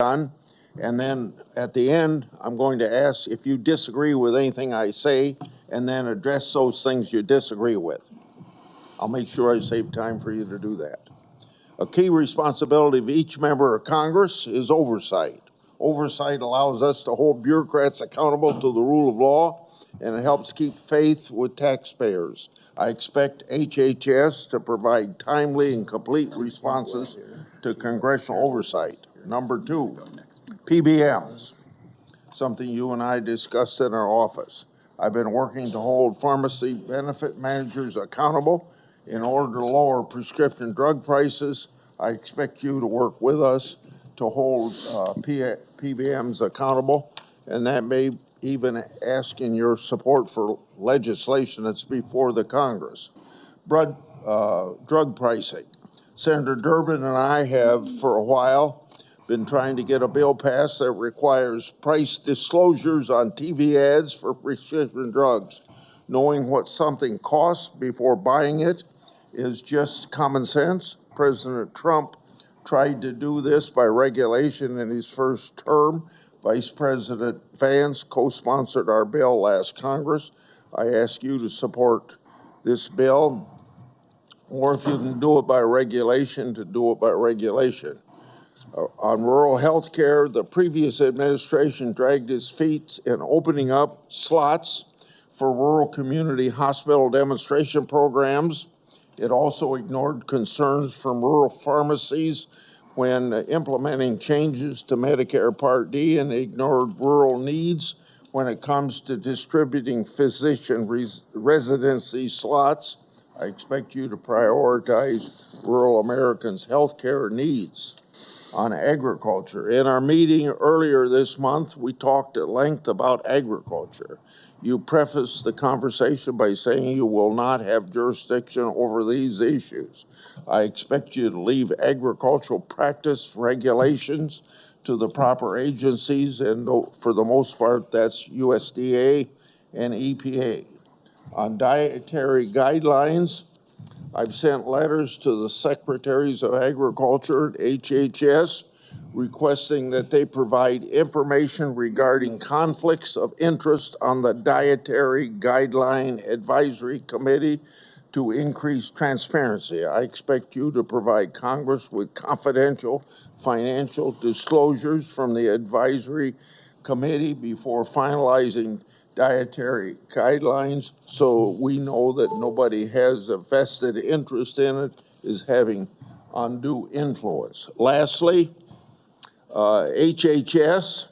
done. And then at the end, I'm going to ask if you disagree with anything I say, and then address those things you disagree with. I'll make sure I save time for you to do that. A key responsibility of each member of Congress is oversight. Oversight allows us to hold bureaucrats accountable to the rule of law, and it helps keep faith with taxpayers. I expect HHS to provide timely and complete responses to congressional oversight. Number 2, PBMs, something you and I discussed in our office. I've been working to hold pharmacy benefit managers accountable in order to lower prescription drug prices. I expect you to work with us to hold PBMs accountable, and that may even ask in your support for legislation that's before the Congress. Drug pricing. Senator Durbin and I have, for a while, been trying to get a bill passed that requires price disclosures on TV ads for prescription drugs. Knowing what something costs before buying it is just common sense. President Trump tried to do this by regulation in his first term. Vice President Vance co-sponsored our bill last Congress. I ask you to support this bill, or if you can do it by regulation, to do it by regulation. On rural health care, the previous administration dragged its feet in opening up slots for rural community hospital demonstration programs. It also ignored concerns from rural pharmacies when implementing changes to Medicare Part D, and ignored rural needs when it comes to distributing physician residency slots. I expect you to prioritize rural Americans' health care needs. On agriculture, in our meeting earlier this month, we talked at length about agriculture. You prefaced the conversation by saying you will not have jurisdiction over these issues. I expect you to leave agricultural practice regulations to the proper agencies, and for the most part, that's USDA and EPA. On dietary guidelines, I've sent letters to the Secretaries of Agriculture at HHS requesting that they provide information regarding conflicts of interest on the Dietary Guideline Advisory Committee to increase transparency. I expect you to provide Congress with confidential financial disclosures from the advisory committee before finalizing dietary guidelines, so we know that nobody has a vested interest in it, is having undue influence. Lastly, HHS,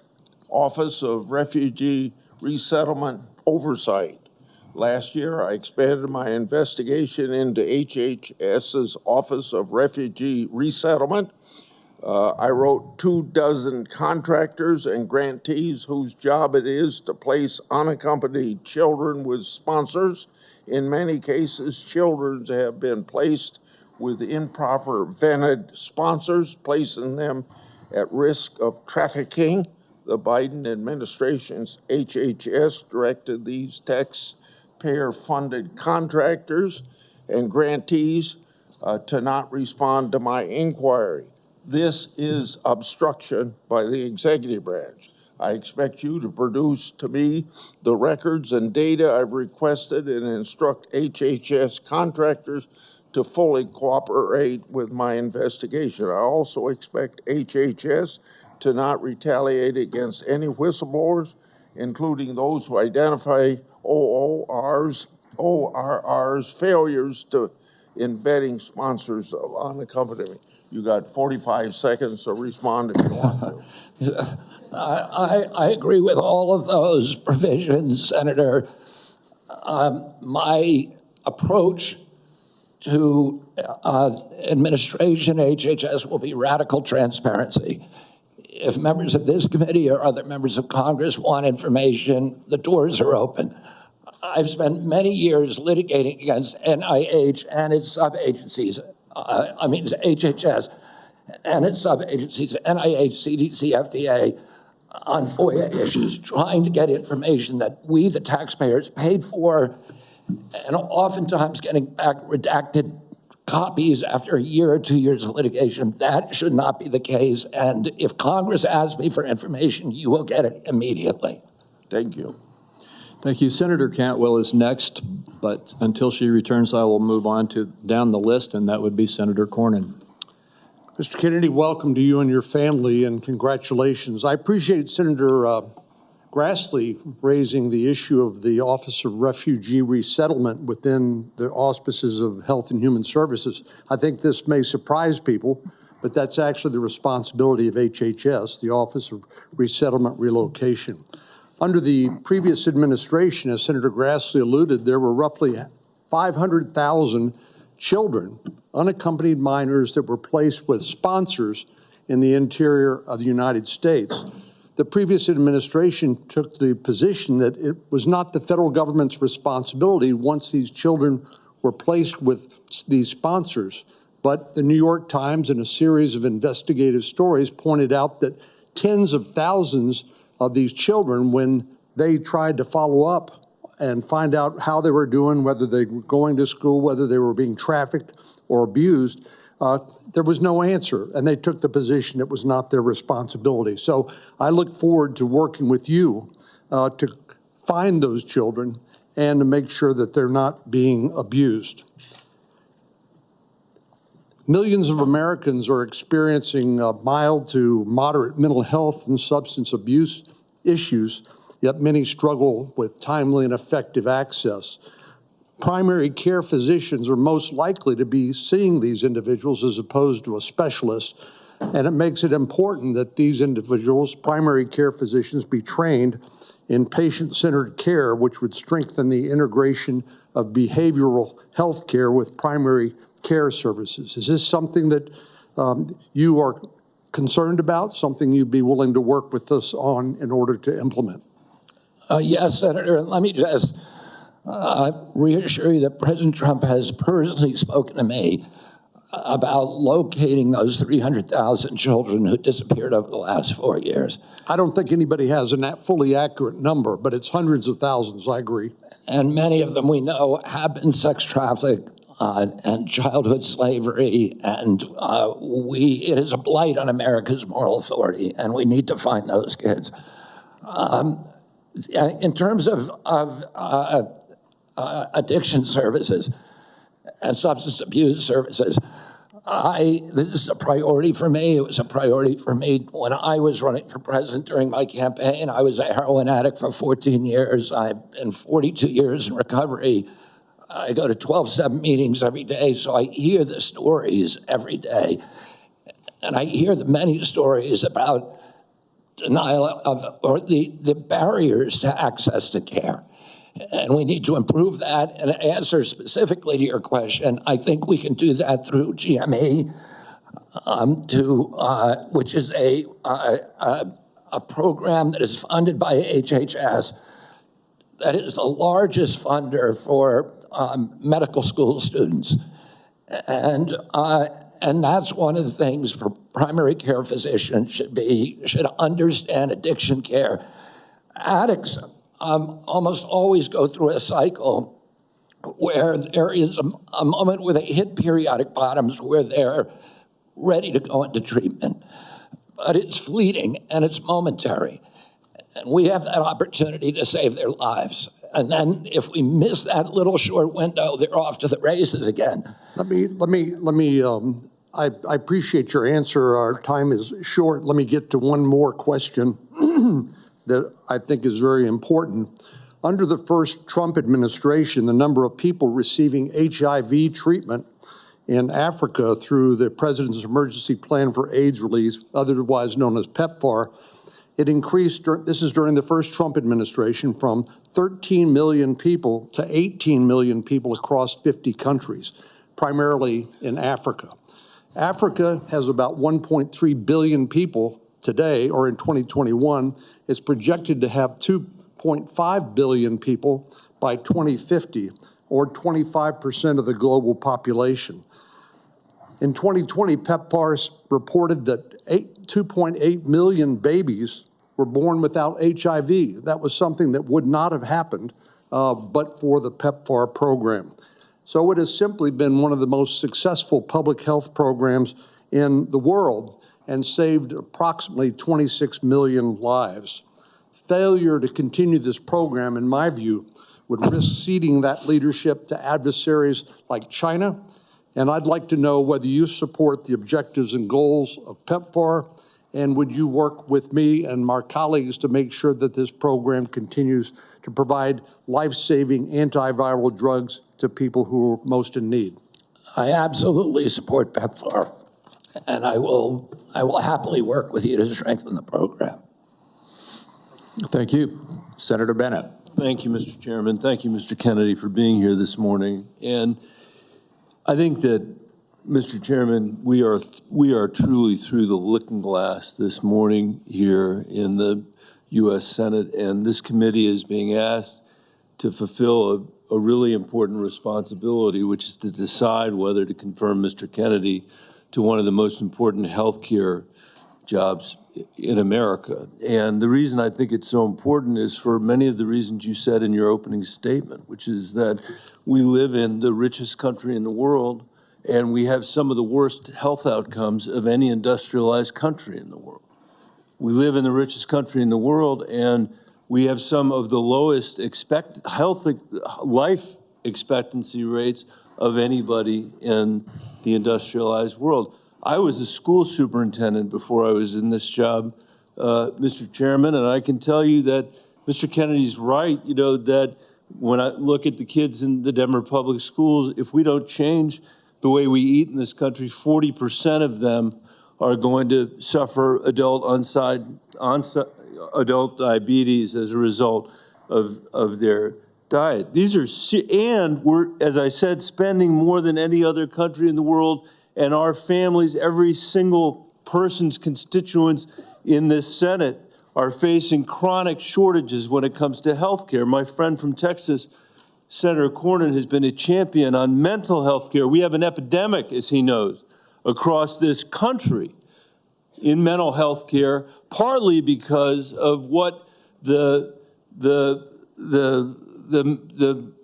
Office of Refugee Resettlement Oversight. Last year, I expanded my investigation into HHS's Office of Refugee Resettlement. I wrote 24 contractors and grantees whose job it is to place unaccompanied children with sponsors. In many cases, children have been placed with improper vetted sponsors, placing them at risk of trafficking. The Biden administration's HHS directed these taxpayer-funded contractors and grantees to not respond to my inquiry. This is obstruction by the executive branch. I expect you to produce to me the records and data I've requested and instruct HHS contractors to fully cooperate with my investigation. I also expect HHS to not retaliate against any whistleblowers, including those who identify ORR's failures in vetting sponsors of unaccompanied. You got 45 seconds to respond if you want to. I agree with all of those provisions, Senator. My approach to administration HHS will be radical transparency. If members of this committee or other members of Congress want information, the doors are open. I've spent many years litigating against NIH and its sub-agencies. HHS and its sub-agencies, NIH, CDC, FDA, on FOIA issues, trying to get information that we, the taxpayers, paid for, and oftentimes getting back redacted copies after a year or 2 years of litigation. That should not be the case. And if Congress asks me for information, you will get it immediately. Thank you. Thank you. Senator Cantwell is next, but until she returns, I will move on to down the list, and that would be Senator Cornyn. Mr. Kennedy, welcome to you and your family, and congratulations. I appreciate Senator Grassley raising the issue of the Office of Refugee Resettlement within the auspices of Health and Human Services. I think this may surprise people, but that's actually the responsibility of HHS, the Office of Resettlement Relocation. Under the previous administration, as Senator Grassley alluded, there were roughly 500,000 children, unaccompanied minors, that were placed with sponsors in the interior of the United States. The previous administration took the position that it was not the federal government's responsibility once these children were placed with these sponsors. But the New York Times, in a series of investigative stories, pointed out that tens of thousands of these children, when they tried to follow up and find out how they were doing, whether they were going to school, whether they were being trafficked or abused, there was no answer, and they took the position it was not their responsibility. So I look forward to working with you to find those children and to make sure that they're not being abused. Millions of Americans are experiencing mild to moderate mental health and substance abuse issues, yet many struggle with timely and effective access. Primary care physicians are most likely to be seeing these individuals as opposed to a specialist, and it makes it important that these individuals, primary care physicians, be trained in patient-centered care, which would strengthen the integration of behavioral health care with primary care services. Is this something that you are concerned about, something you'd be willing to work with us on in order to implement? Yes, Senator. Let me just reassure you that President Trump has personally spoken to me about locating those 300,000 children who disappeared over the last 4 years. I don't think anybody has a fully accurate number, but it's hundreds of thousands, I agree. And many of them we know have been sex trafficked and childhood slavery, and it is a blight on America's moral authority, and we need to find those kids. In terms of addiction services and substance abuse services, this is a priority for me. It was a priority for me when I was running for president during my campaign. I was a heroin addict for 14 years. I've been 42 years in recovery. I go to 12-step meetings every day, so I hear the stories every day. And I hear the many stories about denial of, or the barriers to access to care. And we need to improve that. And to answer specifically to your question, I think we can do that through GME, which is a program that is funded by HHS, that is the largest funder for medical school students. And that's one of the things for primary care physicians should understand addiction care. Addicts almost always go through a cycle where there is a moment where they hit periodic bottoms where they're ready to go into treatment. But it's fleeting and it's momentary. And we have that opportunity to save their lives. And then if we miss that little short window, they're off to the races again. I appreciate your answer. Our time is short. Let me get to one more question that I think is very important. Under the first Trump administration, the number of people receiving HIV treatment in Africa through the President's Emergency Plan for AIDS Relief, otherwise known as PEPFAR, it increased, this is during the first Trump administration, from 13 million people to 18 million people across 50 countries, primarily in Africa. Africa has about 1.3 billion people today, or in 2021. It's projected to have 2.5 billion people by 2050, or 25% of the global population. In 2020, PEPFAR reported that 2.8 million babies were born without HIV. That was something that would not have happened but for the PEPFAR program. So it has simply been one of the most successful public health programs in the world and saved approximately 26 million lives. Failure to continue this program, in my view, would risk ceding that leadership to adversaries like China. And I'd like to know whether you support the objectives and goals of PEPFAR, and would you work with me and my colleagues to make sure that this program continues to provide life-saving antiviral drugs to people who are most in need? I absolutely support PEPFAR, and I will happily work with you to strengthen the program. Thank you. Senator Bennett. Thank you, Mr. Chairman. Thank you, Mr. Kennedy, for being here this morning. And I think that, Mr. Chairman, we are truly through the looking glass this morning here in the U.S. Senate, and this committee is being asked to fulfill a really important responsibility, which is to decide whether to confirm Mr. Kennedy to one of the most important healthcare jobs in America. And the reason I think it's so important is for many of the reasons you said in your opening statement, which is that we live in the richest country in the world, and we have some of the worst health outcomes of any industrialized country in the world. We live in the richest country in the world, and we have some of the lowest life expectancy rates of anybody in the industrialized world. I was a school superintendent before I was in this job, Mr. Chairman, and I can tell you that Mr. Kennedy's right, that when I look at the kids in the Denver public schools, if we don't change the way we eat in this country, 40% of them are going to suffer adult diabetes as a result of their diet. And we're, as I said, spending more than any other country in the world, and our families, every single person's constituents in this Senate are facing chronic shortages when it comes to health care. My friend from Texas, Senator Cornyn, has been a champion on mental health care. We have an epidemic, as he knows, across this country in mental health care, partly because of what the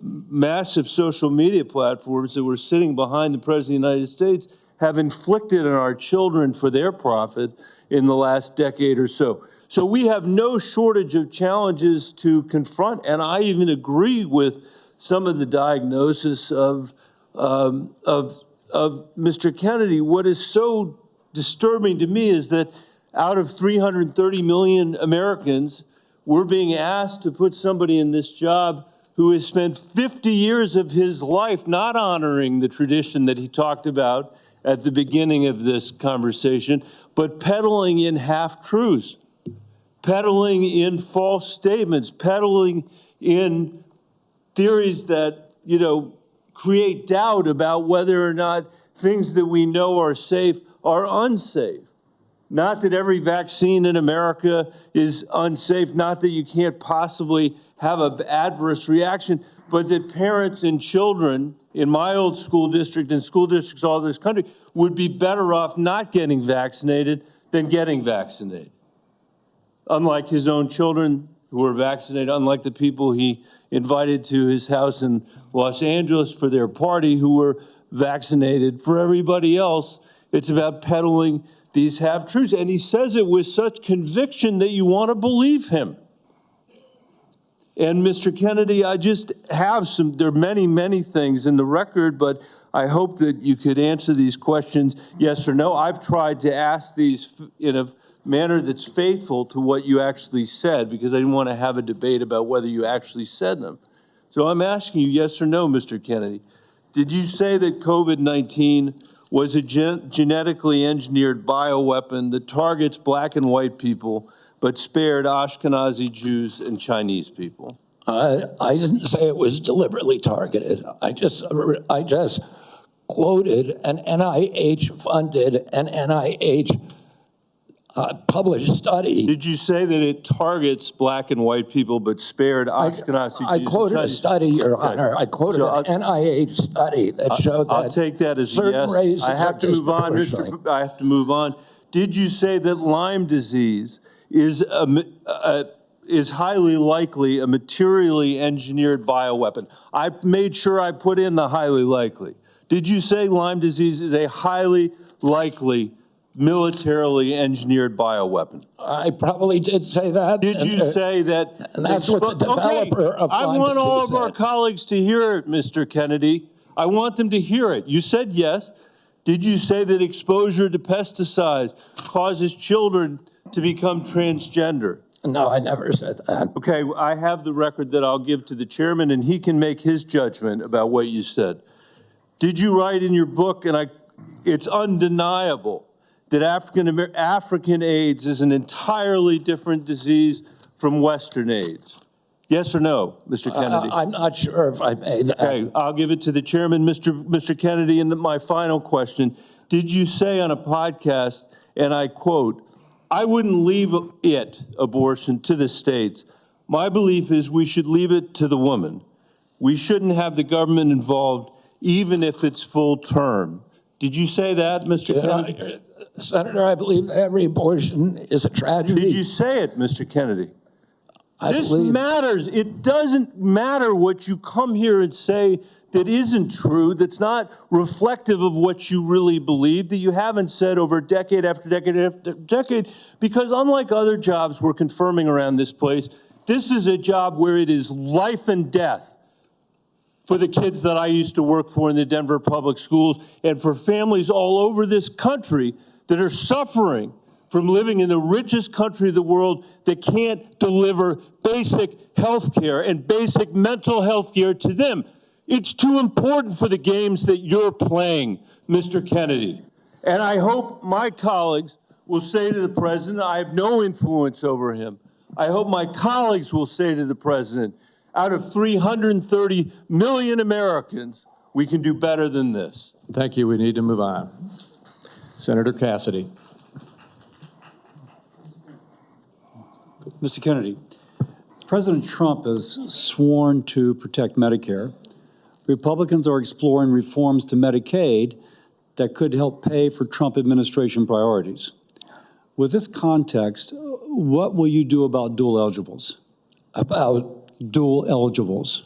massive social media platforms that were sitting behind the President of the United States have inflicted on our children for their profit in the last decade or so. So we have no shortage of challenges to confront, and I even agree with some of the diagnosis of Mr. Kennedy. What is so disturbing to me is that out of 330 million Americans, we're being asked to put somebody in this job who has spent 50 years of his life not honoring the tradition that he talked about at the beginning of this conversation, but peddling in half-truths, peddling in false statements, peddling in theories that, create doubt about whether or not things that we know are safe are unsafe. Not that every vaccine in America is unsafe, not that you can't possibly have an adverse reaction, but that parents and children in my old school district and school districts all over this country would be better off not getting vaccinated than getting vaccinated. Unlike his own children who were vaccinated, unlike the people he invited to his house in Los Angeles for their party who were vaccinated. For everybody else, it's about peddling these half-truths. And he says it with such conviction that you want to believe him. And Mr. Kennedy, I just have there are many, many things in the record, but I hope that you could answer these questions yes or no. I've tried to ask these in a manner that's faithful to what you actually said, because I didn't want to have a debate about whether you actually said them. So I'm asking you yes or no, Mr. Kennedy. Did you say that COVID-19 was a genetically engineered bioweapon that targets black and white people, but spared Ashkenazi Jews and Chinese people? I didn't say it was deliberately targeted. I just quoted an NIH-funded and NIH published study. Did you say that it targets black and white people but spared Ashkenazi Jews? I quoted a study, Your Honor. I quoted an NIH study that showed that I'll take that as a yes. races I have to move on, I have to move on. Did you say that Lyme disease is is highly likely a materially engineered bioweapon? I made sure I put in the highly likely. Did you say Lyme disease is a highly likely militarily engineered bioweapon? I probably did say that. Did you say that? And that's what the developer of I Lyme want all disease of our said. colleagues to hear it, Mr. Kennedy. I want them to hear it. You said yes. Did you say that exposure to pesticides causes children to become transgender? No, I never said that. Okay, I have the record that I'll give to the chairman, and he can make his judgment about what you said. Did you write in your book, and it's undeniable, that African AIDS is an entirely different disease from Western AIDS? Yes or no, Mr. Kennedy? I'm not sure if I made that. Okay, I'll give it to the chairman, Mr. Kennedy. And my final question, did you say on a podcast, and I quote, "I wouldn't leave abortion, to the states. My belief is we should leave it to the woman. We shouldn't have the government involved, even if it's full term." Did you say that, Mr. Kennedy? Senator, I believe that every abortion is a tragedy. Did you say it, Mr. Kennedy? This believe- matters. It doesn't matter what you come here and say that isn't true, that's not reflective of what you really believe, that you haven't said over decade after decade after decade, because unlike other jobs we're confirming around this place, this is a job where it is life and death for the kids that I used to work for in the Denver public schools and for families all over this country that are suffering from living in the richest country of the world that can't deliver basic health care and basic mental health care to them. It's too important for the games that you're playing, Mr. Kennedy. And I hope my colleagues will say to the president, I have no influence over him. I hope my colleagues will say to the president, out of 330 million Americans, we can do better than this. Thank you. We need to move on. Senator Cassidy. Mr. Kennedy, President Trump has sworn to protect Medicare. Republicans are exploring reforms to Medicaid that could help pay for Trump administration priorities. With this context, what will you do about dual eligibles? About, Dual eligibles.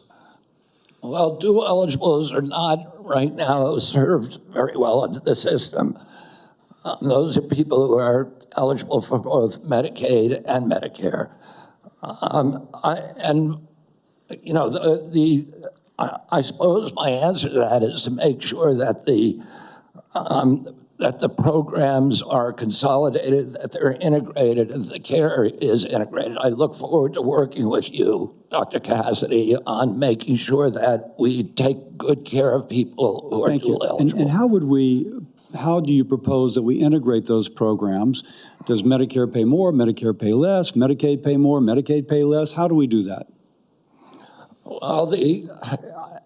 well, dual eligibles are not right now served very well under the system. Those are people who are eligible for both Medicaid and Medicare. I suppose my answer to that is to make sure that the programs are consolidated, that they're integrated, and the care is integrated. I look forward to working with you, Dr. Cassidy, on making sure that we take good care of people who are Thank you. dual eligible. And how do you propose that we integrate those programs? Does Medicare pay more, Medicare pay less, Medicaid pay more, Medicaid pay less? How do we do that? Well,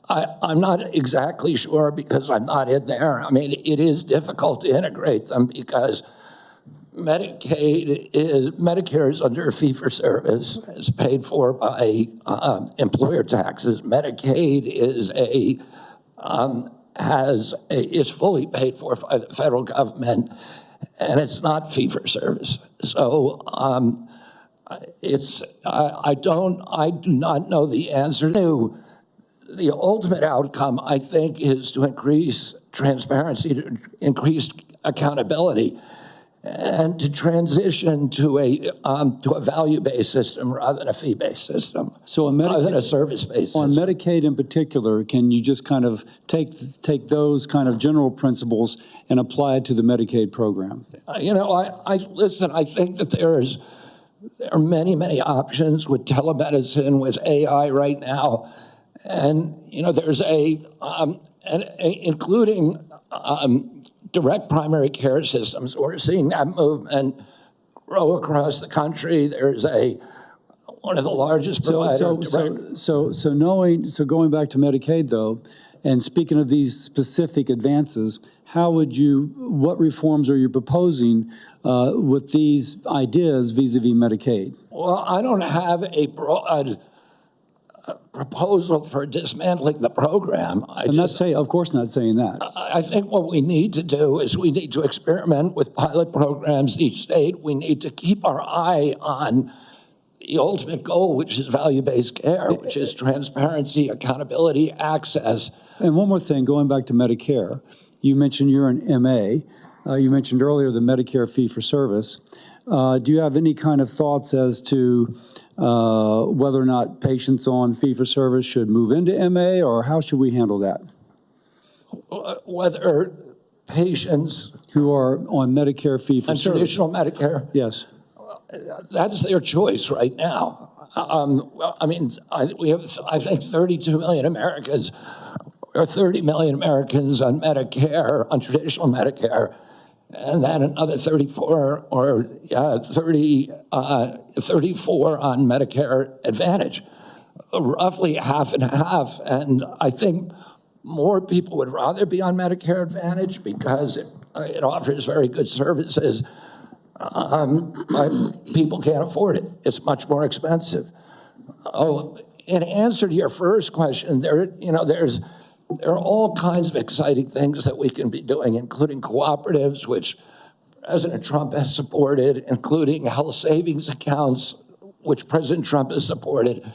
I'm not exactly sure because I'm not in there. I mean, it is difficult to integrate them because Medicare is under fee-for-service. It's paid for by employer taxes. Medicaid is fully paid for by the federal government, and it's not fee-for-service. So I do not know the answer to. The ultimate outcome, I think, is to increase transparency, to increase accountability, and to transition to a value-based system rather than a fee-based system, So rather than a service-based on system. Medicaid in particular, can you just kind of take those kind of general principles and apply it to the Medicaid program? Listen, I think that there are many, many options with telemedicine, with AI right now. And, there's including direct primary care systems. We're seeing that movement grow across the country. There's one of the largest providers. So going back to Medicaid though, and speaking of these specific advances, what reforms are you proposing with these ideas vis-a-vis Medicaid? Well, I don't have a broad proposal for dismantling the program. Of course not saying that. I think what we need to do is we need to experiment with pilot programs in each state. We need to keep our eye on the ultimate goal, which is value-based care, which is transparency, accountability, access. And one more thing, going back to Medicare, you mentioned you're an MA. You mentioned earlier the Medicare fee-for-service. Do you have any kind of thoughts as to whether or not patients on fee-for-service should move into MA, or how should we handle that? Whether patients Who are on Medicare on fee-for-service? traditional Medicare, Yes. that's their choice right now. I mean, we have, I think, 32 million Americans, or 30 million Americans on Medicare, on traditional Medicare, and then another 34 or 34 on Medicare Advantage, roughly half and half. And I think more people would rather be on Medicare Advantage because it offers very good services. But people can't afford it. It's much more expensive. Oh, in answer to your first question, there are all kinds of exciting things that we can be doing, including cooperatives, which President Trump has supported, including health savings accounts, which President Trump has supported.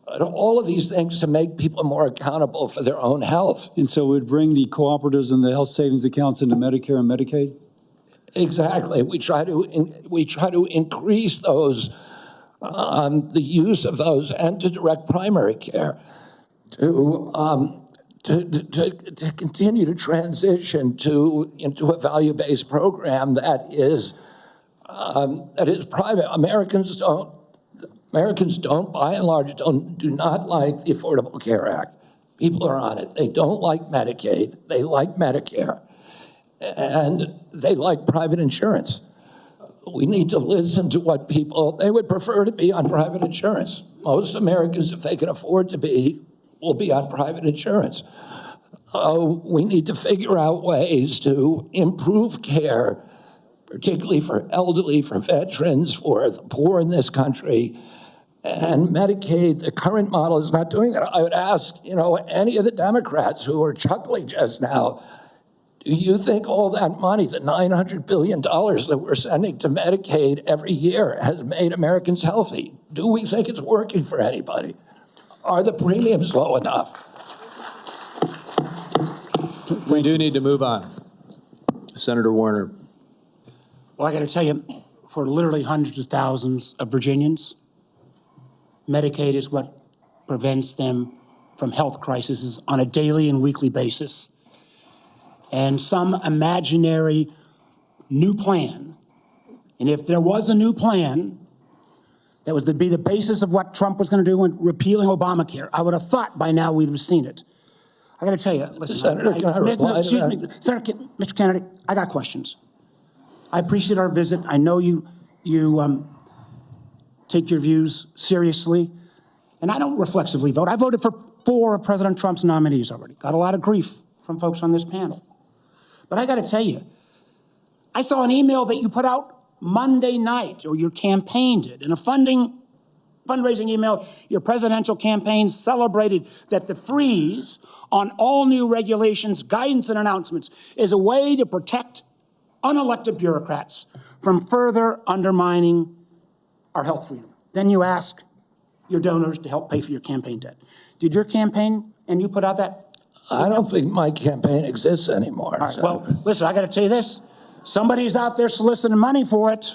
All of these things to make people more accountable for their own health. And so we'd bring the cooperatives and the health savings accounts into Medicare and Medicaid? Exactly. We try to increase those, the use of those, and to direct primary care, to continue to transition into a value-based program that is private. Americans don't, by and large, do not like the Affordable Care Act. People are on it. They don't like Medicaid. They like Medicare. And they like private insurance. We need to listen to what they would prefer to be on private insurance. Most Americans, if they can afford to be, will be on private insurance. We need to figure out ways to improve care, particularly for elderly, for veterans, for the poor in this country. And Medicaid, the current model is not doing that. I would ask, any of the Democrats who are chuckling just now, do you think all that money, the $900 billion that we're sending to Medicaid every year, has made Americans healthy? Do we think it's working for anybody? Are the premiums low enough? We do need to move on. Senator Warner. Well, I got to tell you, for literally hundreds of thousands of Virginians, Medicaid is what prevents them from health crises on a daily and weekly basis. And some imaginary new plan, and if there was a new plan that was to be the basis of what Trump was going to do in repealing Obamacare, I would have thought by now we'd have seen it. I got to tell you, listen, Senator, can I reply to that? Senator, Mr. Kennedy, I got questions. I appreciate our visit. I know you take your views seriously, and I don't reflexively vote. I voted for 4 of President Trump's nominees already. Got a lot of grief from folks on this panel. But I got to tell you, I saw an email that you put out Monday night, or your campaign did, in a fundraising email. Your presidential campaign celebrated that the freeze on all new regulations, guidance, and announcements is a way to protect unelected bureaucrats from further undermining our health freedom. Then you ask your donors to help pay for your campaign debt. Did your campaign and you put out that? I don't think my campaign exists anymore. All right, well, listen, I got to tell you this. Somebody's out there soliciting money for it.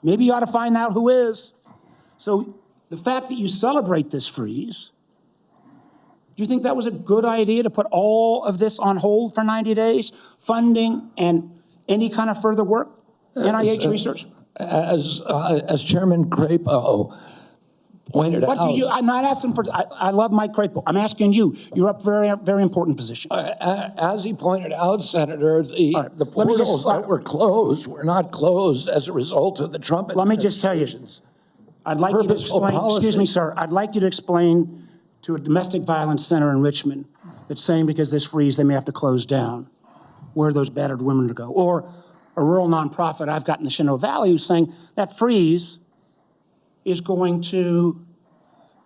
Maybe you ought to find out who is. So the fact that you celebrate this freeze, do you think that was a good idea to put all of this on hold for 90 days, funding and any kind of further work, NIH research? As Chairman Crapo pointed out. I'm not asking for, I love Mike Crapo. I'm asking you. You're up for a very, very important position. As he pointed out, Senator, the portals that were closed were not closed as a result of the Trump administration. Let me just tell you, I'd like you to explain, excuse me, sir, I'd like you to explain to a domestic violence center in Richmond that's saying because this freeze, they may have to close down, where those battered women to go. Or a rural nonprofit I've got in the Shenandoah Valley who's saying that freeze is going to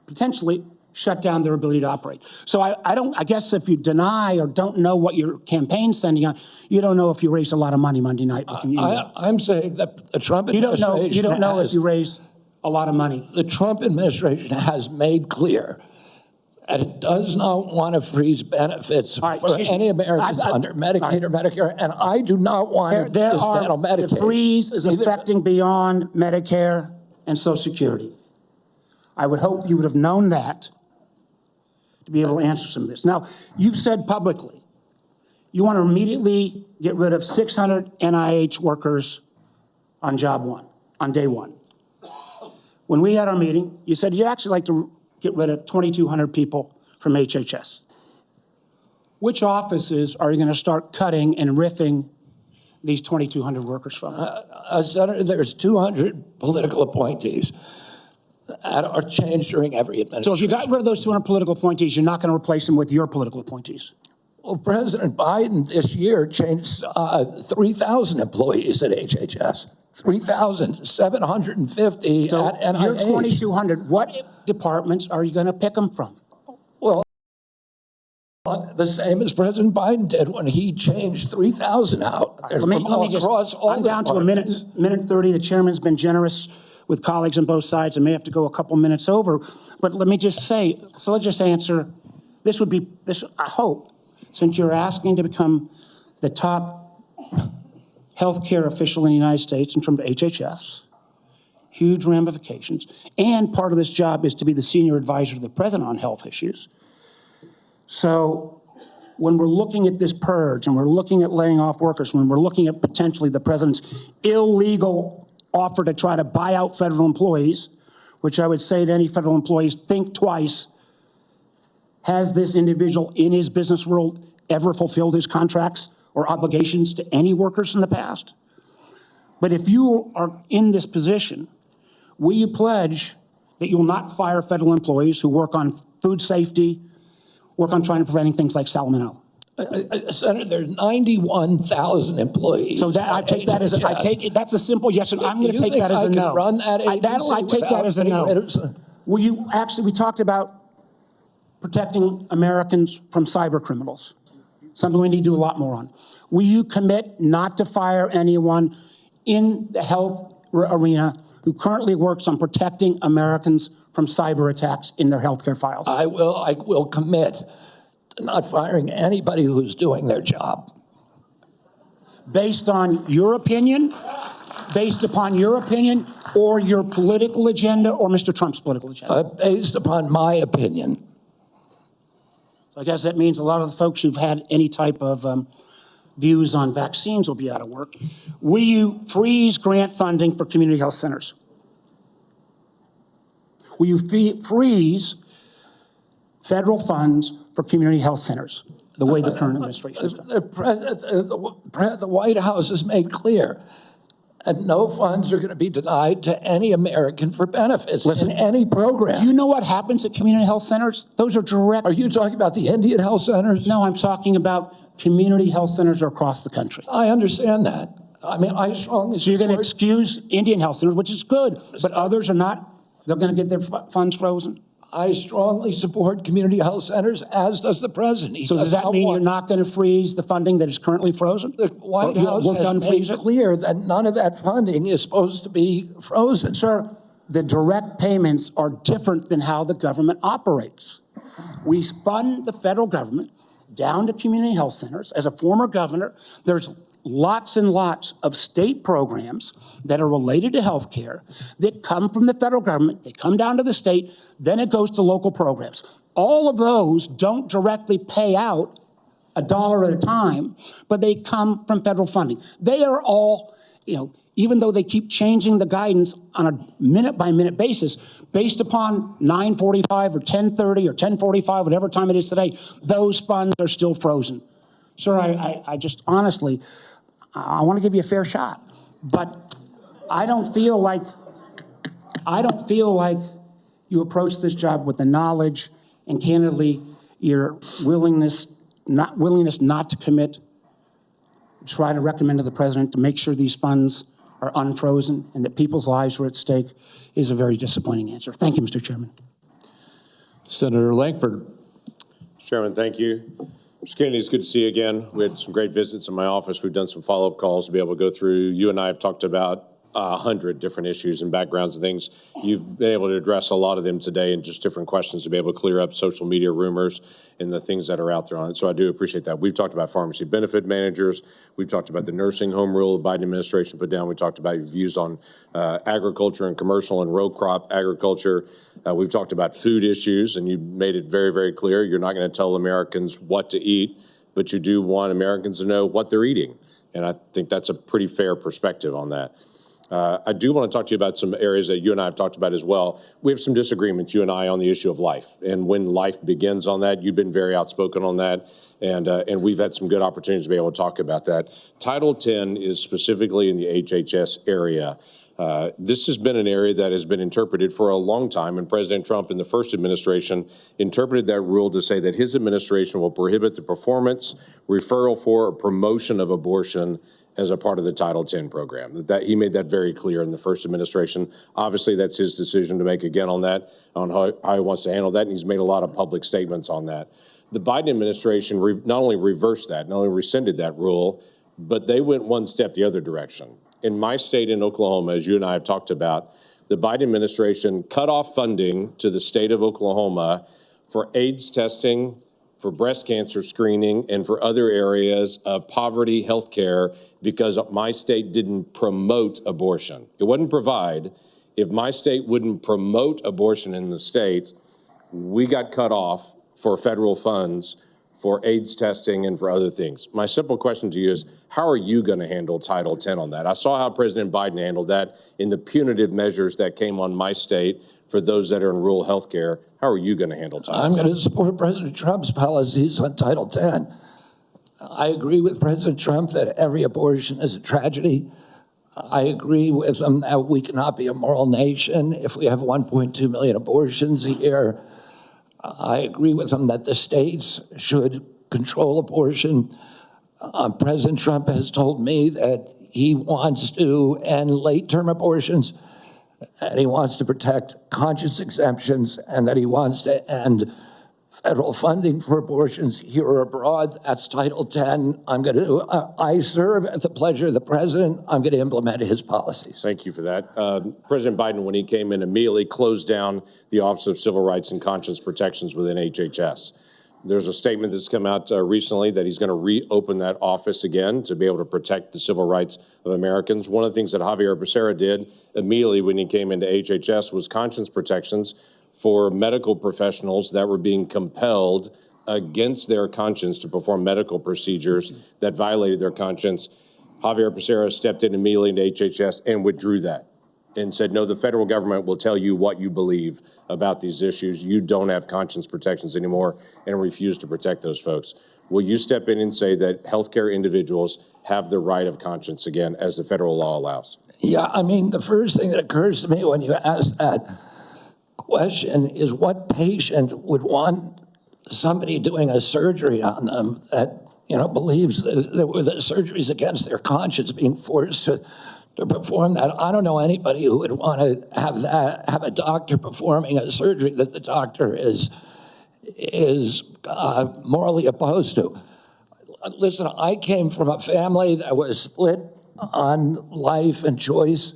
potentially shut down their ability to operate. So I guess if you deny or don't know what your campaign's sending on, you don't know if you raised a lot of money Monday night. I'm saying that the Trump administration you don't know if you raised a lot of money. The Trump administration has made clear that it does not want to freeze benefits All right, for excuse me. any Americans under Medicaid or Medicare, and I do not want to dismantle Medicaid. The freeze is affecting beyond Medicare and Social Security. I would hope you would have known that to be able to answer some of this. Now, you've said publicly you want to immediately get rid of 600 NIH workers on job one, on day one. When we had our meeting, you said you'd actually like to get rid of 2,200 people from HHS. Which offices are you going to start cutting and riffing these 2,200 workers from? Senator, there's 200 political appointees that are changed during every administration. So if you got rid of those 200 political appointees, you're not going to replace them with your political appointees? Well, President Biden this year changed 3,000 employees at HHS, 3,750 So at NIH. you're 2,200. What departments are you going to pick them from? Well, the same as President Biden did when he changed 3,000 out. They're Let me just, across all I'm down to a minute 30. The chairman's been generous with colleagues on both sides. I may have to go a couple minutes over, but let me just say, so let's just answer, this would be, this. I hope, since you're asking to become the top healthcare official in the United States in terms of HHS, huge ramifications, and part of this job is to be the senior advisor to the president on health issues. So when we're looking at this purge and we're looking at laying off workers, when we're looking at potentially the president's illegal offer to try to buy out federal employees, which I would say to any federal employees, think twice. Has this individual in his business world ever fulfilled his contracts or obligations to any workers in the past? But if you are in this position, will you pledge that you will not fire federal employees who work on food safety, work on trying to prevent things like salmonella? Senator, there's 91,000 employees. So that, I take that as a, that's a simple yes, and I'm going to take that as a no. Run that agency I take that as a no. without- Will you actually? We talked about protecting Americans from cyber criminals, something we need to do a lot more on. Will you commit not to fire anyone in the health arena who currently works on protecting Americans from cyber attacks in their healthcare files? I will commit to not firing anybody who's doing their job. Based on your opinion, based upon your opinion, or your political agenda, or Mr. Trump's political agenda? Based upon my opinion. So I guess that means a lot of the folks who've had any type of views on vaccines will be out of work. Will you freeze grant funding for community health centers? Will you freeze federal funds for community health centers, the way the current administration has done? The White House has made clear that no funds are going to be denied to any American for benefits in any program. Do you know what happens at community health centers? Those are direct. Are you talking about the Indian health centers? No, I'm talking about community health centers across the country. I understand that. I mean, I strongly So you're going to support- excuse Indian health centers, which is good, but others are not. They're going to get their funds frozen. I strongly support community health centers, as does the president. He So does that mean you're not going to freeze the funding that is currently frozen? The White House has made clear that none of that funding is supposed to be frozen. Sir, the direct payments are different than how the government operates. We fund the federal government down to community health centers. As a former governor, there's lots and lots of state programs that are related to health care that come from the federal government. They come down to the state, then it goes to local programs. All of those don't directly pay out $1 at a time, but they come from federal funding. They are all, even though they keep changing the guidance on a minute-by-minute basis, based upon 9:45 or 10:30 or 10:45, whatever time it is today, those funds are still frozen. Sir, I just honestly, I want to give you a fair shot, but I don't feel like you approach this job with the knowledge and candidly your willingness not to commit, try to recommend to the president to make sure these funds are unfrozen and that people's lives are at stake is a very disappointing answer. Thank you, Mr. Chairman. Senator Lankford. Chairman, thank you. Mr. Kennedy, it's good to see you again. We had some great visits in my office. We've done some follow-up calls to be able to go through. You and I have talked about 100 different issues and backgrounds and things. You've been able to address a lot of them today and just different questions to be able to clear up social media rumors and the things that are out there on it. So I do appreciate that. We've talked about pharmacy benefit managers. We've talked about the nursing home rule the Biden administration put down. We talked about your views on agriculture and commercial and row crop agriculture. We've talked about food issues, and you made it very, very clear. You're not going to tell Americans what to eat, but you do want Americans to know what they're eating. And I think that's a pretty fair perspective on that. I do want to talk to you about some areas that you and I have talked about as well. We have some disagreements, you and I, on the issue of life. And when life begins on that, you've been very outspoken on that. And we've had some good opportunities to be able to talk about that. Title 10 is specifically in the HHS area. This has been an area that has been interpreted for a long time, and President Trump in the first administration interpreted that rule to say that his administration will prohibit the performance, referral for, or promotion of abortion as a part of the Title 10 program. That he made that very clear in the first administration. Obviously, that's his decision to make again on that, on how he wants to handle that, and he's made a lot of public statements on that. The Biden administration not only reversed that, not only rescinded that rule, but they went one step the other direction. In my state in Oklahoma, as you and I have talked about, the Biden administration cut off funding to the state of Oklahoma for AIDS testing, for breast cancer screening, and for other areas of poverty health care because my state didn't promote abortion. It wouldn't provide. If my state wouldn't promote abortion in the state, we got cut off for federal funds for AIDS testing and for other things. My simple question to you is, how are you going to handle Title 10 on that? I saw how President Biden handled that in the punitive measures that came on my state for those that are in rural health care. How are you going to handle Title 10? I'm going to support President Trump's policies on Title 10. I agree with President Trump that every abortion is a tragedy. I agree with him that we cannot be a moral nation if we have 1.2 million abortions a year. I agree with him that the states should control abortion. President Trump has told me that he wants to end late-term abortions, and he wants to protect conscience exemptions, and that he wants to end federal funding for abortions here or abroad. That's Title 10. I serve at the pleasure of the president. I'm going to implement his policies. Thank you for that. President Biden, when he came in, immediately closed down the Office of Civil Rights and Conscience Protections within HHS. There's a statement that's come out recently that he's going to reopen that office again to be able to protect the civil rights of Americans. One of the things that Javier Becerra did immediately when he came into HHS was conscience protections for medical professionals that were being compelled against their conscience to perform medical procedures that violated their conscience. Javier Becerra stepped in immediately into HHS and withdrew that and said, no, the federal government will tell you what you believe about these issues. You don't have conscience protections anymore, and refused to protect those folks. Will you step in and say that healthcare individuals have the right of conscience again, as the federal law allows? Yeah, I mean, the first thing that occurs to me when you ask that question is, what patient would want somebody doing a surgery on them that, believes that the surgery is against their conscience being forced to perform that? I don't know anybody who would want to have a doctor performing a surgery that the doctor is morally opposed to. Listen, I came from a family that was split on life and choice.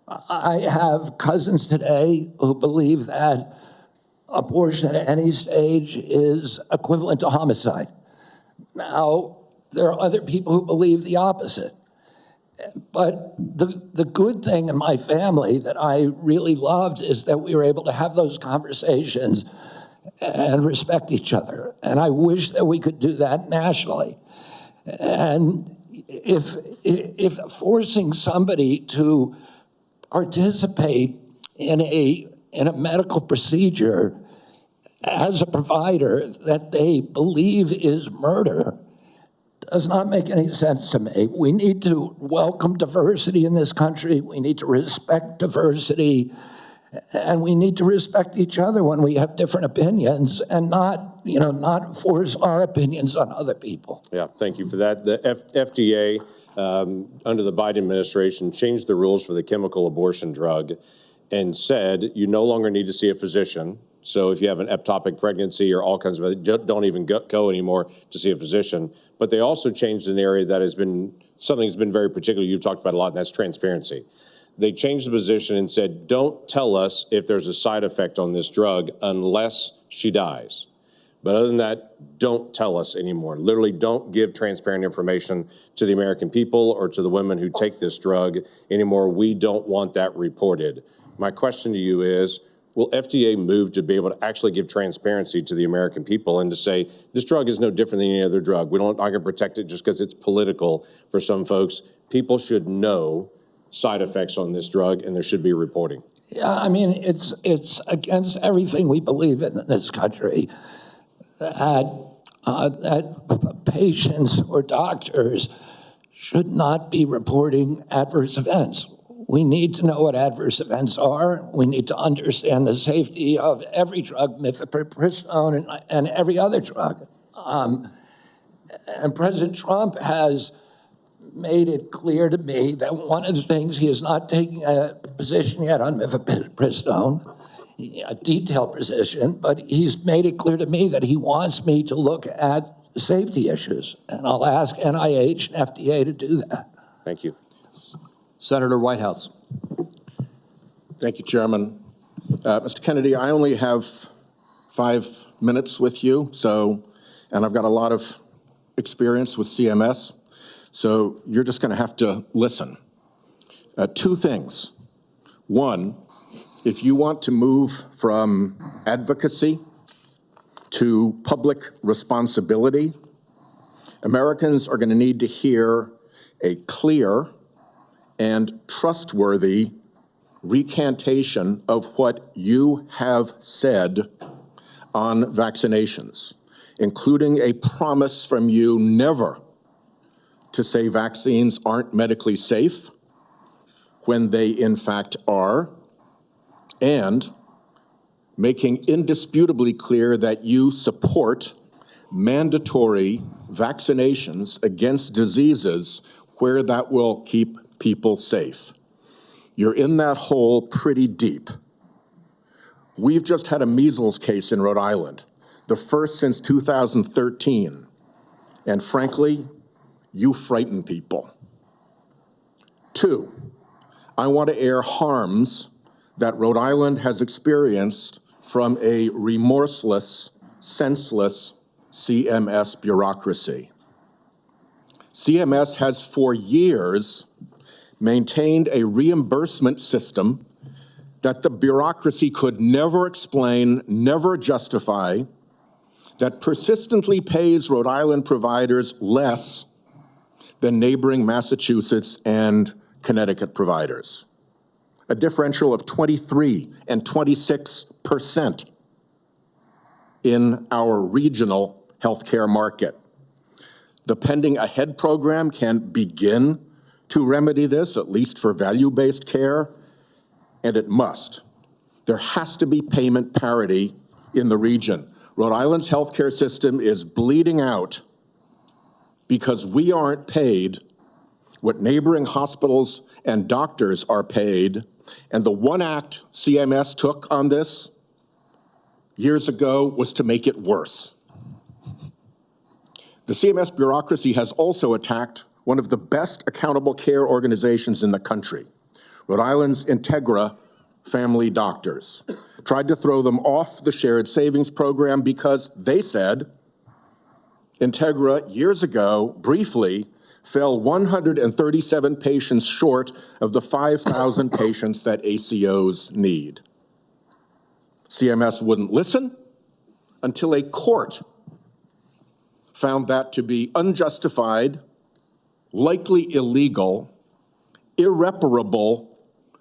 I have cousins today who believe that abortion at any stage is equivalent to homicide. Now, there are other people who believe the opposite. But the good thing in my family that I really loved is that we were able to have those conversations and respect each other. And I wish that we could do that nationally. And if forcing somebody to participate in a medical procedure as a provider that they believe is murder does not make any sense to me. We need to welcome diversity in this country. We need to respect diversity, and we need to respect each other when we have different opinions, and not force our opinions on other people. Yeah, thank you for that. The FDA, under the Biden administration, changed the rules for the chemical abortion drug and said you no longer need to see a physician. So if you have an ectopic pregnancy or all kinds of, don't even go anymore to see a physician. But they also changed an area that has been something that's been very particular. You've talked about a lot, and that's transparency. They changed the position and said, don't tell us if there's a side effect on this drug unless she dies. But other than that, don't tell us anymore. Literally, don't give transparent information to the American people or to the women who take this drug anymore. We don't want that reported. My question to you is, will FDA move to be able to actually give transparency to the American people and to say, this drug is no different than any other drug. We don't not going to protect it just because it's political for some folks. People should know side effects on this drug, and there should be reporting. Yeah, I mean, it's against everything we believe in this country that patients or doctors should not be reporting adverse events. We need to know what adverse events are. We need to understand the safety of every drug, mifepristone, and every other drug. And President Trump has made it clear to me that one of the things, he is not taking a position yet on mifepristone, a detailed position, but he's made it clear to me that he wants me to look at safety issues. And I'll ask NIH and FDA to do that. Thank you. Senator Whitehouse. Thank you, Chairman. Mr. Kennedy, I only have 5 minutes with you, and I've got a lot of experience with CMS, so you're just going to have to listen. 2 things. One, if you want to move from advocacy to public responsibility, Americans are going to need to hear a clear and trustworthy recantation of what you have said on vaccinations, including a promise from you never to say vaccines aren't medically safe when they in fact are, and making indisputably clear that you support mandatory vaccinations against diseases where that will keep people safe. You're in that hole pretty deep. We've just had a measles case in Rhode Island, the first since 2013, and frankly, you frighten people. 2, I want to air harms that Rhode Island has experienced from a remorseless, senseless CMS bureaucracy. CMS has for years maintained a reimbursement system that the bureaucracy could never explain, never justify, that persistently pays Rhode Island providers less than neighboring Massachusetts and Connecticut providers. A differential of 23 and 26% in our regional healthcare market. The Pending Ahead program can begin to remedy this, at least for value-based care, and it must. There has to be payment parity in the region. Rhode Island's healthcare system is bleeding out because we aren't paid what neighboring hospitals and doctors are paid. And the one act CMS took on this years ago was to make it worse. The CMS bureaucracy has also attacked one of the best accountable care organizations in the country, Rhode Island's Integra Family Doctors. Tried to throw them off the shared savings program because they said Integra years ago briefly fell 137 patients short of the 5,000 patients that ACOs need. CMS wouldn't listen until a court found that to be unjustified, likely illegal, irreparable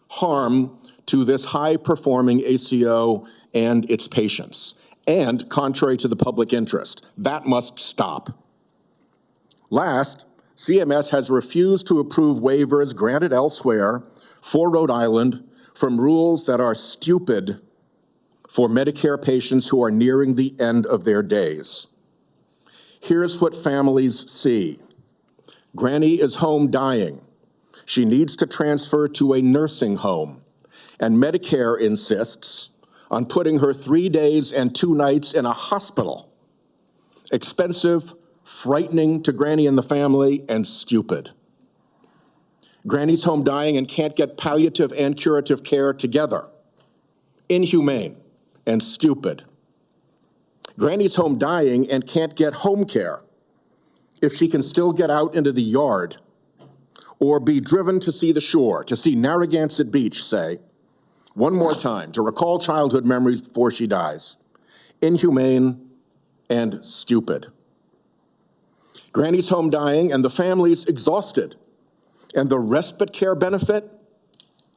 harm to this high-performing ACO and its patients, and contrary to the public interest. That must stop. Last, CMS has refused to approve waivers granted elsewhere for Rhode Island from rules that are stupid for Medicare patients who are nearing the end of their days. Here's what families see. Granny is home dying. She needs to transfer to a nursing home, and Medicare insists on putting her 3 days and 2 nights in a hospital. Expensive, frightening to Granny and the family, and stupid. Granny's home dying and can't get palliative and curative care together. Inhumane and stupid. Granny's home dying and can't get home care if she can still get out into the yard or be driven to see the shore, to see Narragansett Beach, say, one more time, to recall childhood memories before she dies. Inhumane and stupid. Granny's home dying and the family's exhausted. And the respite care benefit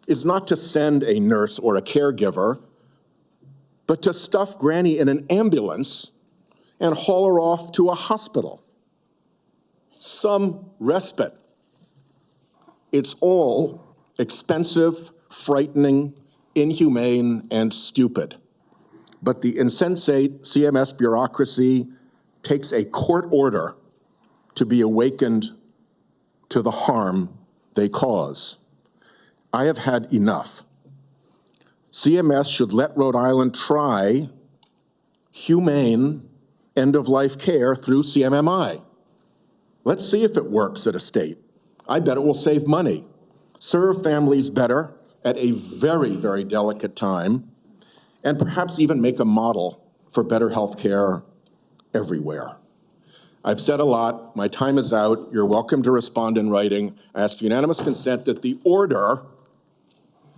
is not to send a nurse or a caregiver, but to stuff Granny in an ambulance and haul her off to a hospital. Some respite. It's all expensive, frightening, inhumane, and stupid. But the insensate CMS bureaucracy takes a court order to be awakened to the harm they cause. I have had enough. CMS should let Rhode Island try humane end-of-life care through CMMI. Let's see if it works at a state. I bet it will save money, serve families better at a very, very delicate time, and perhaps even make a model for better health care everywhere. I've said a lot. My time is out. You're welcome to respond in writing. I ask unanimous consent that the order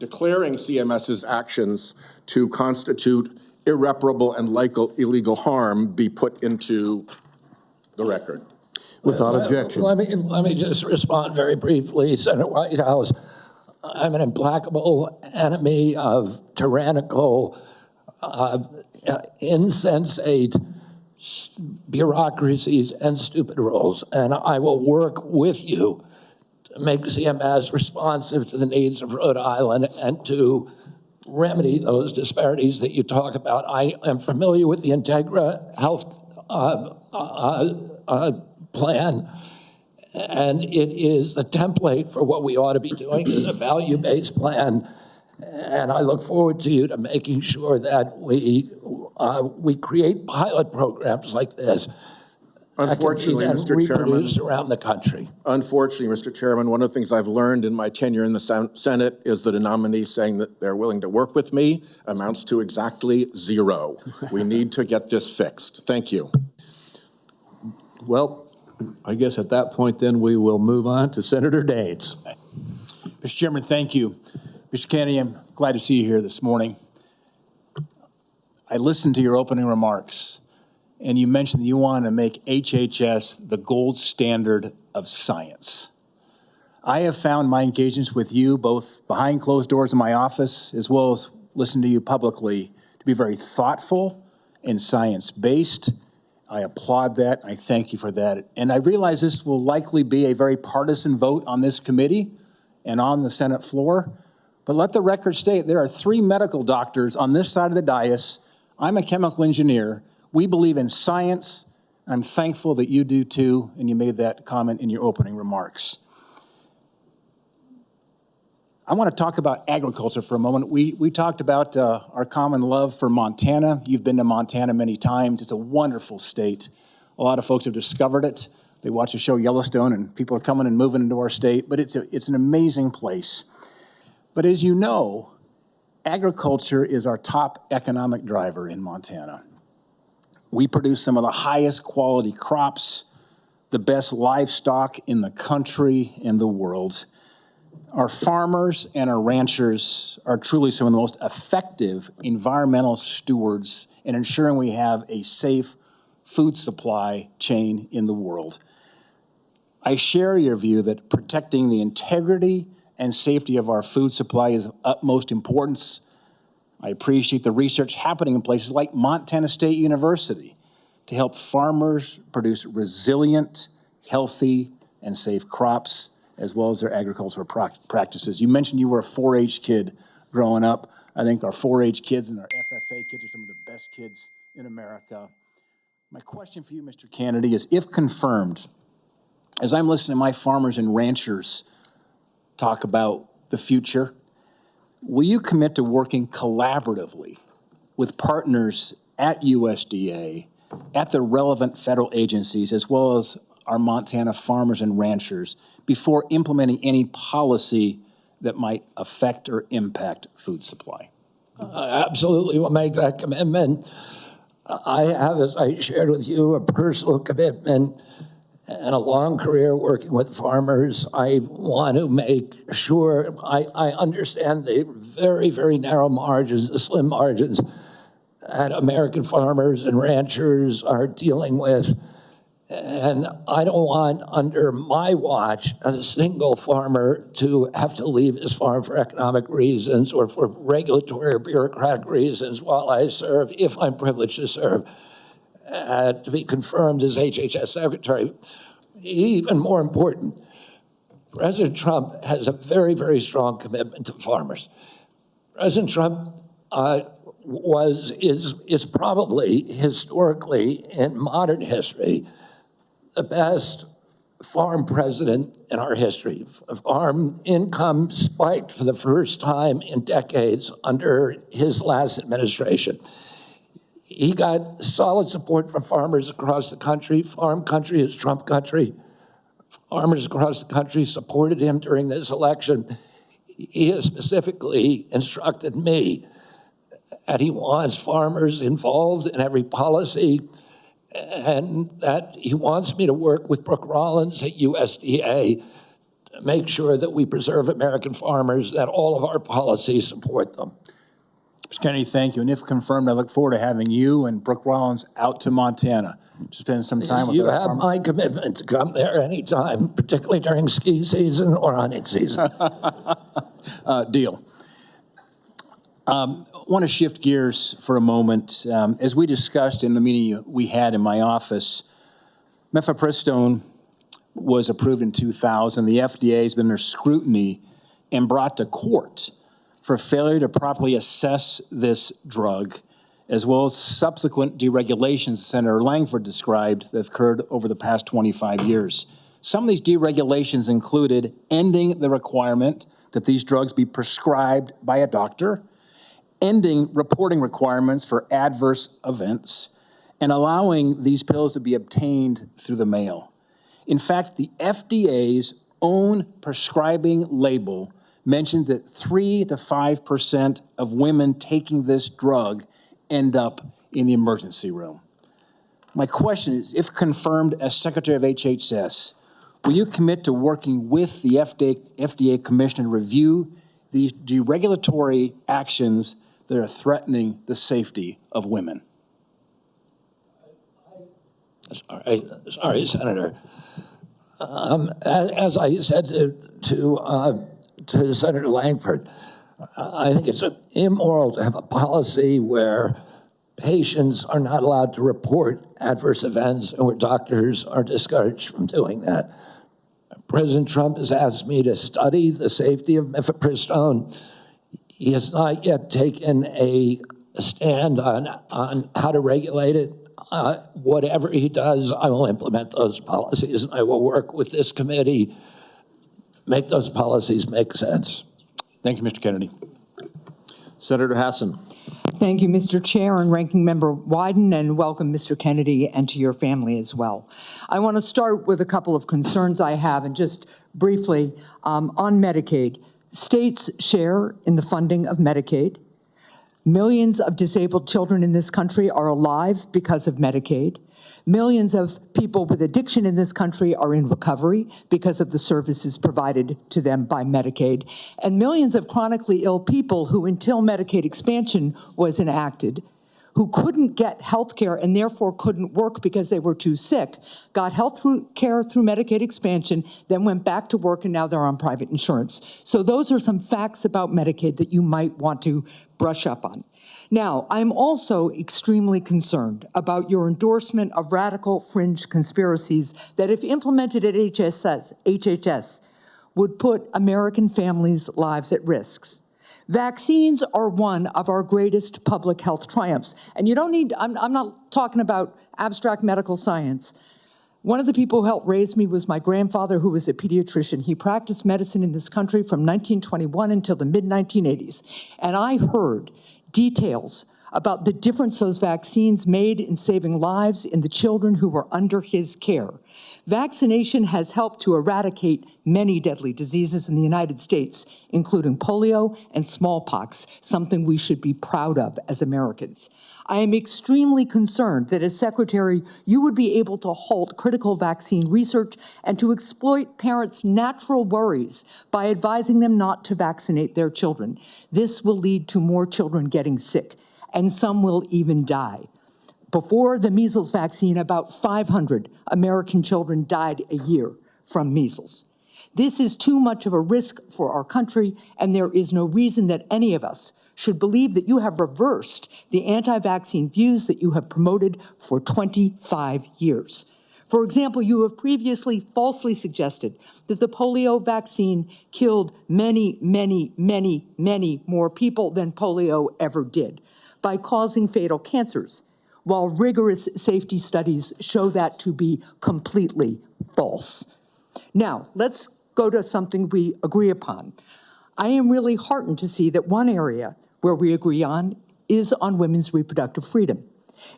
declaring CMS's actions to constitute irreparable and illegal harm be put into the record. Without objection. Let me just respond very briefly, Senator Whitehouse. I'm an implacable enemy of tyrannical, insensate bureaucracies and stupid rules, and I will work with you to make CMS responsive to the needs of Rhode Island and to remedy those disparities that you talk about. I am familiar with the Integra Health plan, and it is the template for what we ought to be doing. It's a value-based plan, and I look forward to you to making sure that we create pilot programs like this. Unfortunately, Mr. Chairman, reproduced around the country. Unfortunately, Mr. Chairman, one of the things I've learned in my tenure in the Senate is that a nominee saying that they're willing to work with me amounts to exactly zero. We need to get this fixed. Thank you. Well, I guess at that point, then, we will move on to Senator Daines. Mr. Chairman, thank you. Mr. Kennedy, I'm glad to see you here this morning. I listened to your opening remarks, and you mentioned that you want to make HHS the gold standard of science. I have found my engagements with you, both behind closed doors in my office, as well as listening to you publicly, to be very thoughtful and science-based. I applaud that. I thank you for that. And I realize this will likely be a very partisan vote on this committee and on the Senate floor. But let the record state there are 3 medical doctors on this side of the dais. I'm a chemical engineer. We believe in science. I'm thankful that you do too, and you made that comment in your opening remarks. I want to talk about agriculture for a moment. We talked about our common love for Montana. You've been to Montana many times. It's a wonderful state. A lot of folks have discovered it. They watch the show Yellowstone, and people are coming and moving into our state, but it's an amazing place. But as you know, agriculture is our top economic driver in Montana. We produce some of the highest quality crops, the best livestock in the country and the world. Our farmers and our ranchers are truly some of the most effective environmental stewards in ensuring we have a safe food supply chain in the world. I share your view that protecting the integrity and safety of our food supply is of utmost importance. I appreciate the research happening in places like Montana State University to help farmers produce resilient, healthy, and safe crops, as well as their agricultural practices. You mentioned you were a 4-H kid growing up. I think our 4-H kids and our FFA kids are some of the best kids in America. My question for you, Mr. Kennedy, is if confirmed, as I'm listening to my farmers and ranchers talk about the future, will you commit to working collaboratively with partners at USDA, at the relevant federal agencies, as well as our Montana farmers and ranchers before implementing any policy that might affect or impact food supply? Absolutely will make that commitment. I have, as I shared with you, a personal commitment and a long career working with farmers. I want to make sure I understand the very, very narrow margins, the slim margins that American farmers and ranchers are dealing with. And I don't want, under my watch, a single farmer to have to leave his farm for economic reasons or for regulatory or bureaucratic reasons while I serve, if I'm privileged to serve, to be confirmed as HHS Secretary. Even more important, President Trump has a very, very strong commitment to farmers. President Trump is probably historically, in modern history, the best farm president in our history. Farm income spiked for the first time in decades under his last administration. He got solid support from farmers across the country. Farm country is Trump country. Farmers across the country supported him during this election. He has specifically instructed me that he wants farmers involved in every policy, and that he wants me to work with Brooke Rollins at USDA to make sure that we preserve American farmers, that all of our policies support them. Mr. Kennedy, thank you. And if confirmed, I look forward to having you and Brooke Rollins out to Montana to spend some time with you our have farmers. my commitment to come there anytime, particularly during ski season or hunting season. Deal. I want to shift gears for a moment. As we discussed in the meeting we had in my office, mifepristone was approved in 2000. The FDA has been under scrutiny and brought to court for failure to properly assess this drug, as well as subsequent deregulations Senator Langford described that have occurred over the past 25 years. Some of these deregulations included ending the requirement that these drugs be prescribed by a doctor, ending reporting requirements for adverse events, and allowing these pills to be obtained through the mail. In fact, the FDA's own prescribing label mentioned that 3 to 5% of women taking this drug end up in the emergency room. My question is, if confirmed as Secretary of HHS, will you commit to working with the FDA Commission to review these deregulatory actions that are threatening the safety of women? Sorry, Senator. As I said to Senator Langford, I think it's immoral to have a policy where patients are not allowed to report adverse events and where doctors are discouraged from doing that. President Trump has asked me to study the safety of mifepristone. He has not yet taken a stand on how to regulate it. Whatever he does, I will implement those policies, and I will work with this committee to make those policies make sense. Thank you, Mr. Kennedy. Senator Hassan. Thank you, Mr. Chair and Ranking Member Wyden, and welcome, Mr. Kennedy, and to your family as well. I want to start with a couple of concerns I have, and just briefly on Medicaid. States share in the funding of Medicaid. Millions of disabled children in this country are alive because of Medicaid. Millions of people with addiction in this country are in recovery because of the services provided to them by Medicaid. And millions of chronically ill people who, until Medicaid expansion was enacted, who couldn't get health care and therefore couldn't work because they were too sick, got health care through Medicaid expansion, then went back to work, and now they're on private insurance. So those are some facts about Medicaid that you might want to brush up on. Now, I'm also extremely concerned about your endorsement of radical fringe conspiracies that, if implemented at HHS, would put American families' lives at risk. Vaccines are one of our greatest public health triumphs. And you don't need, I'm not talking about abstract medical science. One of the people who helped raise me was my grandfather, who was a pediatrician. He practiced medicine in this country from 1921 until the mid-1980s. And I heard details about the difference those vaccines made in saving lives in the children who were under his care. Vaccination has helped to eradicate many deadly diseases in the United States, including polio and smallpox, something we should be proud of as Americans. I am extremely concerned that as Secretary, you would be able to halt critical vaccine research and to exploit parents' natural worries by advising them not to vaccinate their children. This will lead to more children getting sick, and some will even die. Before the measles vaccine, about 500 American children died a year from measles. This is too much of a risk for our country, and there is no reason that any of us should believe that you have reversed the anti-vaccine views that you have promoted for 25 years. For example, you have previously falsely suggested that the polio vaccine killed many, many, many, many more people than polio ever did by causing fatal cancers, while rigorous safety studies show that to be completely false. Now, let's go to something we agree upon. I am really heartened to see that one area where we agree on is on women's reproductive freedom.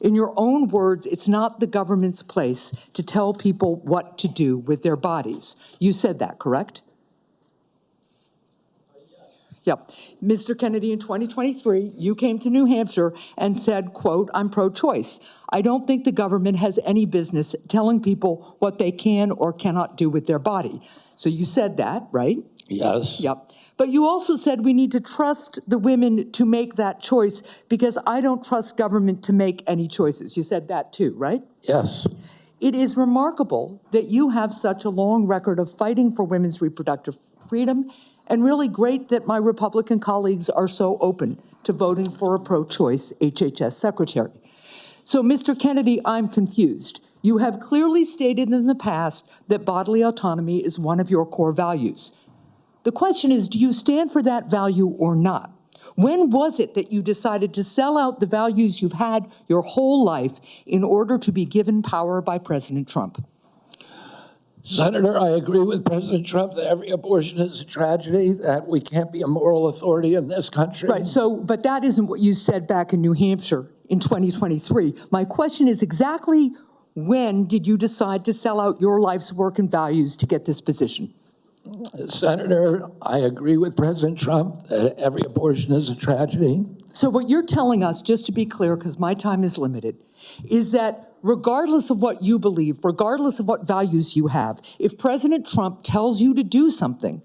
In your own words, it's not the government's place to tell people what to do with their bodies. You said that, correct? Yep. Mr. Kennedy, in 2023, you came to New Hampshire and said, quote, I'm pro-choice. I don't think the government has any business telling people what they can or cannot do with their body. So you said that, right? Yes. Yep. But you also said we need to trust the women to make that choice because I don't trust government to make any choices. You said that too, right? Yes. It is remarkable that you have such a long record of fighting for women's reproductive freedom, and really great that my Republican colleagues are so open to voting for a pro-choice HHS secretary. So, Mr. Kennedy, I'm confused. You have clearly stated in the past that bodily autonomy is one of your core values. The question is, do you stand for that value or not? When was it that you decided to sell out the values you've had your whole life in order to be given power by President Trump? Senator, I agree with President Trump that every abortion is a tragedy, that we can't be a moral authority in this country. Right, so, but that isn't what you said back in New Hampshire in 2023. My question is exactly when did you decide to sell out your life's work and values to get this position? Senator, I agree with President Trump that every abortion is a tragedy. So what you're telling us, just to be clear, because my time is limited, is that regardless of what you believe, regardless of what values you have, if President Trump tells you to do something,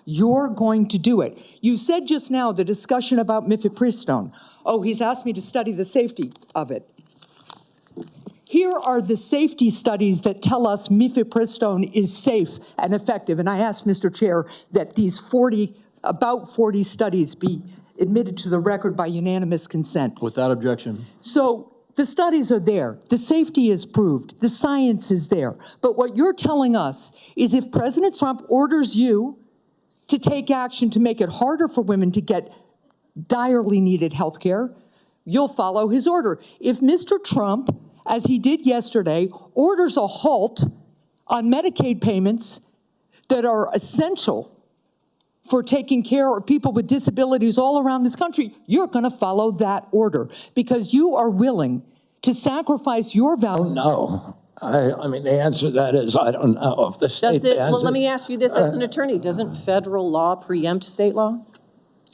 you're going to do it. You said just now the discussion about mifepristone. Oh, he's asked me to study the safety of it. Here are the safety studies that tell us mifepristone is safe and effective. And I asked Mr. Chair that these about 40 studies be admitted to the record by unanimous consent. Without objection. So the studies are there. The safety is proved. The science is there. But what you're telling us is if President Trump orders you to take action to make it harder for women to get direly needed health care, you'll follow his order. If Mr. Trump, as he did yesterday, orders a halt on Medicaid payments that are essential for taking care of people with disabilities all around this country, you're going to follow that order because you are willing to sacrifice your value. No. I mean, the answer to that is I don't know. If the state Well, let me ask you this as an attorney. Doesn't federal law preempt state law?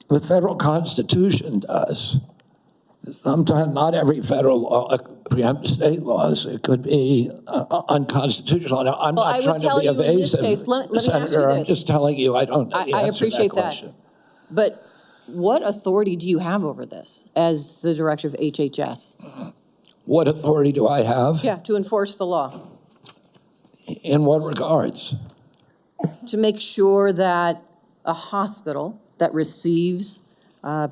The federal Constitution does. Sometimes not every federal law preempts state laws. It could be unconstitutional. Now, I'm not trying to be evasive, case, let me Senator. ask you I'm this. just telling you I don't know the I answer appreciate to that question. But what authority do you have over this as the director of HHS? What authority do I have? Yeah, to enforce the law. In what regards? To make sure that a hospital that receives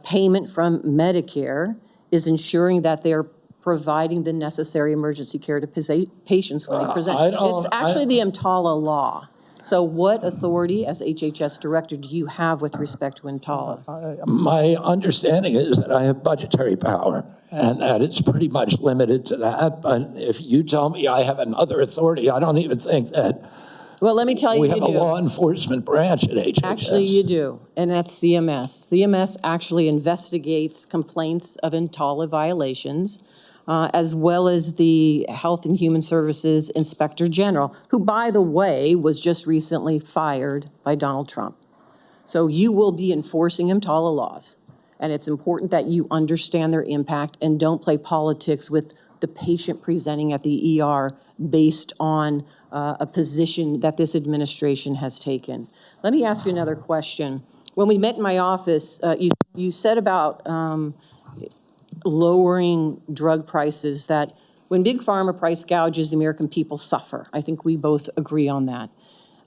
payment from Medicare is ensuring that they're providing the necessary emergency care to patients when they present. It's actually the EMTALA law. So what authority as HHS director do you have with respect to EMTALA? My understanding is that I have budgetary power and that it's pretty much limited to that. But if you tell me I have another authority, I don't even think that Well, let me tell you, We you have a do. law enforcement branch at HHS. Actually, you do, and that's CMS. CMS actually investigates complaints of EMTALA violations, as well as the Health and Human Services Inspector General, who, by the way, was just recently fired by Donald Trump. So you will be enforcing EMTALA laws, and it's important that you understand their impact and don't play politics with the patient presenting at the ER based on a position that this administration has taken. Let me ask you another question. When we met in my office, you said about lowering drug prices, that when Big Pharma price gouges, the American people suffer. I think we both agree on that.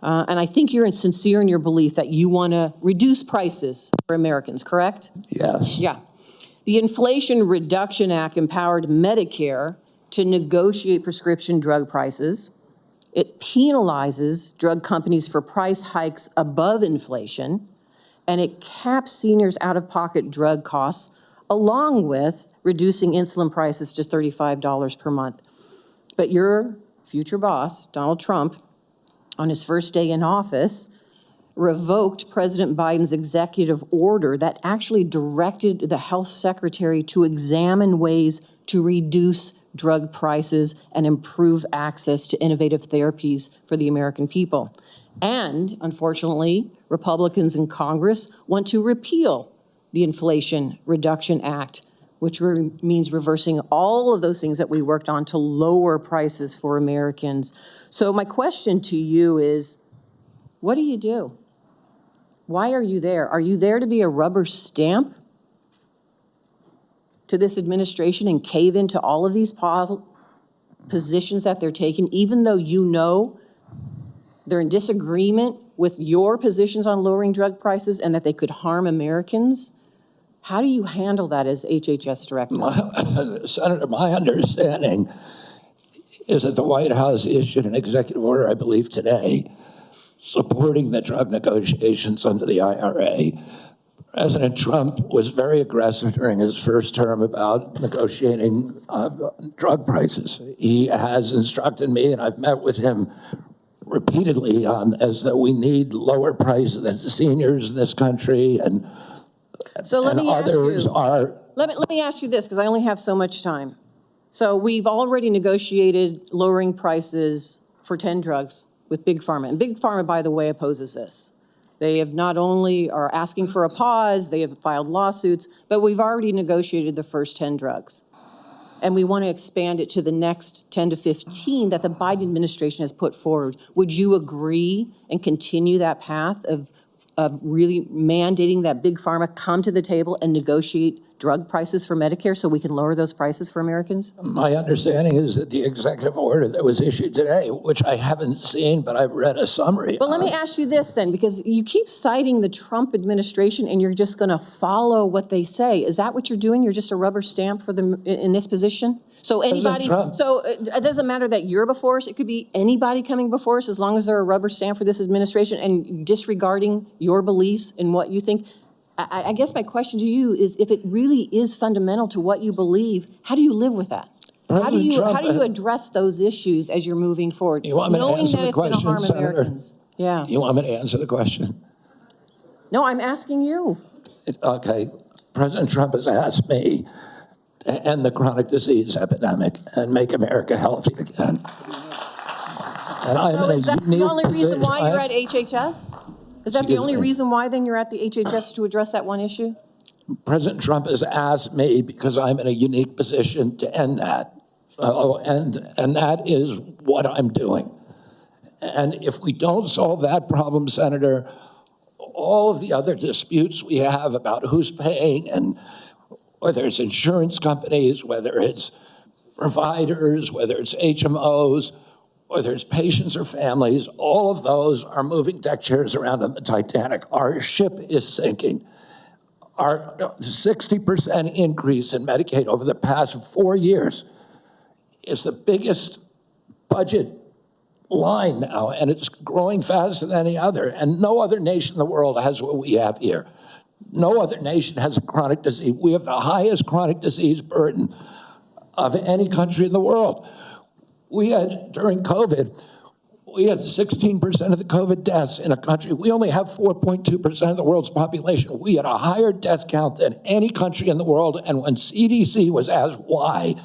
And I think you're sincere in your belief that you want to reduce prices for Americans, correct? Yes. Yeah. The Inflation Reduction Act empowered Medicare to negotiate prescription drug prices. It penalizes drug companies for price hikes above inflation, and it caps seniors' out-of-pocket drug costs, along with reducing insulin prices to $35 per month. But your future boss, Donald Trump, on his first day in office, revoked President Biden's executive order that actually directed the health secretary to examine ways to reduce drug prices and improve access to innovative therapies for the American people. And unfortunately, Republicans in Congress want to repeal the Inflation Reduction Act, which means reversing all of those things that we worked on to lower prices for Americans. So my question to you is, what do you do? Why are you there? Are you there to be a rubber stamp to this administration and cave into all of these positions that they're taking, even though you know they're in disagreement with your positions on lowering drug prices and that they could harm Americans? How do you handle that as HHS director? Senator, my understanding is that the White House issued an executive order, I believe today, supporting the drug negotiations under the IRA. President Trump was very aggressive during his first term about negotiating drug prices. He has instructed me, and I've met with him repeatedly as that we need lower prices than seniors in this country, and so let me ask you. Let me ask you this, because I only have so much time. So we've already negotiated lowering prices for 10 drugs with Big Pharma, and Big Pharma, by the way, opposes this. They have not only are asking for a pause, they have filed lawsuits, but we've already negotiated the first 10 drugs. And we want to expand it to the next 10 to 15 that the Biden administration has put forward. Would you agree and continue that path of really mandating that Big Pharma come to the table and negotiate drug prices for Medicare so we can lower those prices for Americans? My understanding is that the executive order that was issued today, which I haven't seen, but I've read a summary. Well, let me ask you this then, because you keep citing the Trump administration and you're just going to follow what they say. Is that what you're doing? You're just a rubber stamp for them in this position? So anybody, so it doesn't matter that you're before us. It could be anybody coming before us as long as they're a rubber stamp for this administration and disregarding your beliefs and what you think. I guess my question to you is, if it really is fundamental to what you believe, how do you live with that? How do you address those issues as you're moving forward, knowing that it's going to harm Americans? Yeah. You want me to answer the question? No, I'm asking you. Okay. President Trump has asked me to end the chronic disease epidemic and make America healthy again. And I'm So in is that the only reason why you're at position. HHS? Is that the only reason why then you're at the HHS, to address that one issue? President Trump has asked me because I'm in a unique position to end that. And that is what I'm doing. And if we don't solve that problem, Senator, all of the other disputes we have about who's paying, and whether it's insurance companies, whether it's providers, whether it's HMOs, whether it's patients or families, all of those are moving deck chairs around on the Titanic. Our ship is sinking. Our 60% increase in Medicaid over the past 4 years is the biggest budget line now, and it's growing faster than any other. And no other nation in the world has what we have here. No other nation has a chronic disease. We have the highest chronic disease burden of any country in the world. We had, during COVID, We had 16% of the COVID deaths in a country. We only have 4.2% of the world's population. We had a higher death count than any country in the world. And when CDC was asked why,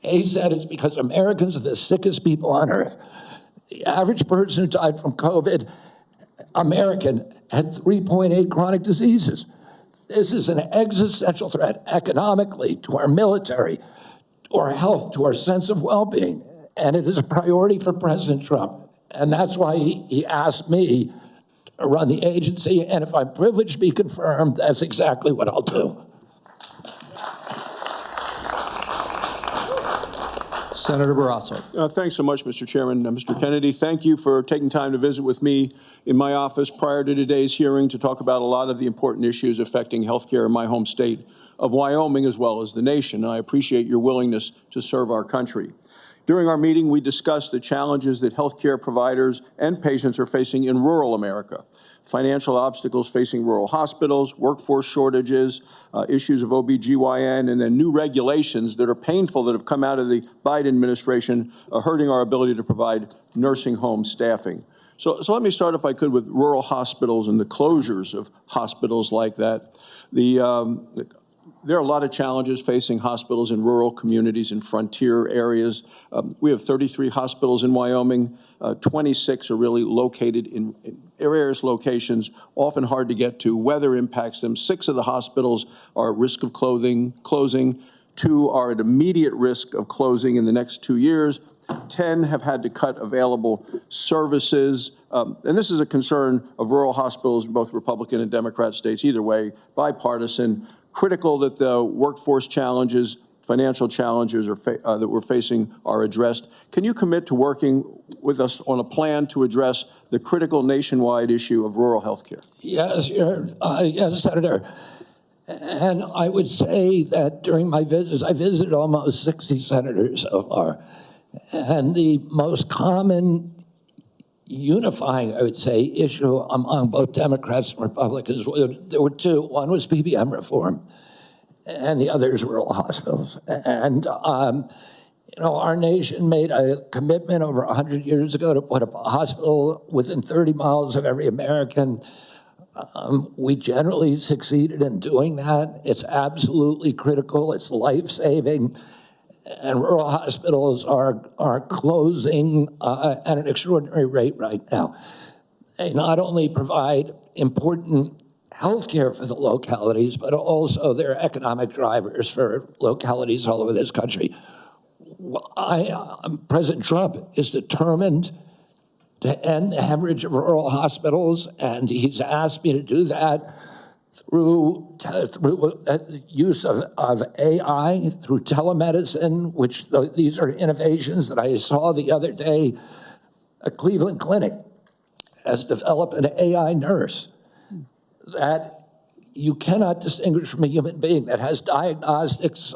they said it's because Americans are the sickest people on earth. The average person who died from COVID, American, had 3.8 chronic diseases. This is an existential threat economically, to our military, to our health, to our sense of well-being. And it is a priority for President Trump. And that's why he asked me to run the agency. And if I'm privileged to be confirmed, that's exactly what I'll do. Senator Barrasso. Thanks so much, Mr. Chairman. Mr. Kennedy, thank you for taking time to visit with me in my office prior to today's hearing to talk about a lot of the important issues affecting healthcare in my home state of Wyoming as well as the nation. And I appreciate your willingness to serve our country. During our meeting, we discussed the challenges that healthcare providers and patients are facing in rural America. Financial obstacles facing rural hospitals, workforce shortages, issues of OBGYN, and then new regulations that are painful that have come out of the Biden administration, hurting our ability to provide nursing home staffing. So let me start, if I could, with rural hospitals and the closures of hospitals like that. There are a lot of challenges facing hospitals in rural communities and frontier areas. We have 33 hospitals in Wyoming. 26 are really located in various locations, often hard to get to. Weather impacts them. 6 of the hospitals are at risk of closing. 2 are at immediate risk of closing in the next 2 years. 10 have had to cut available services. And this is a concern of rural hospitals in both Republican and Democrat states, either way, bipartisan. Critical that the workforce challenges, financial challenges that we're facing are addressed. Can you commit to working with us on a plan to address the critical nationwide issue of rural health care? Yes, yes, Senator. And I would say that during my visits, I visited almost 60 senators so far. And the most common unifying, I would say, issue among both Democrats and Republicans, there were 2. One was PBM reform, and the other is rural hospitals. And, our nation made a commitment over 100 years ago to put up a hospital within 30 miles of every American. We generally succeeded in doing that. It's absolutely critical. It's life-saving. And rural hospitals are closing at an extraordinary rate right now. They not only provide important health care for the localities, but also they're economic drivers for localities all over this country. President Trump is determined to end the hemorrhage of rural hospitals, and he's asked me to do that through use of AI, through telemedicine, which these are innovations that I saw the other day. A Cleveland clinic has developed an AI nurse that you cannot distinguish from a human being, that has diagnostics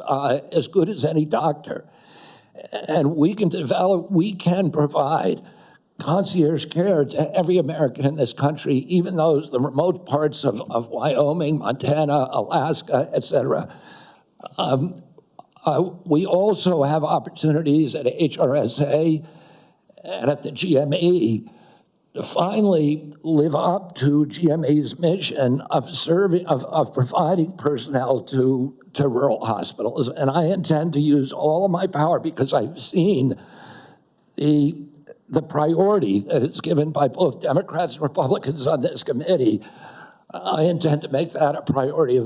as good as any doctor. And we can provide concierge care to every American in this country, even those the remote parts of Wyoming, Montana, Alaska, et cetera. We also have opportunities at HRSA and at the GME to finally live up to GME's mission of providing personnel to rural hospitals. And I intend to use all of my power, because I've seen the priority that is given by both Democrats and Republicans on this committee. I intend to make that a priority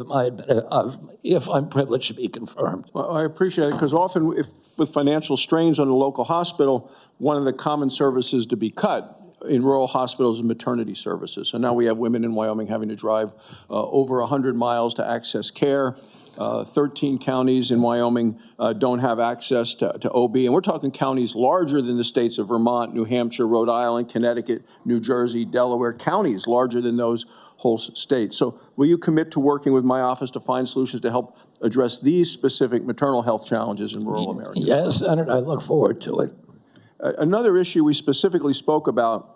if I'm privileged to be confirmed. Well, I appreciate it, because often with financial strains on a local hospital, one of the common services to be cut in rural hospitals is maternity services. So now we have women in Wyoming having to drive over 100 miles to access care. 13 counties in Wyoming don't have access to OB. And we're talking counties larger than the states of Vermont, New Hampshire, Rhode Island, Connecticut, New Jersey, Delaware, counties larger than those whole states. So will you commit to working with my office to find solutions to help address these specific maternal health challenges in rural America? Yes, Senator, I look forward to it. Another issue we specifically spoke about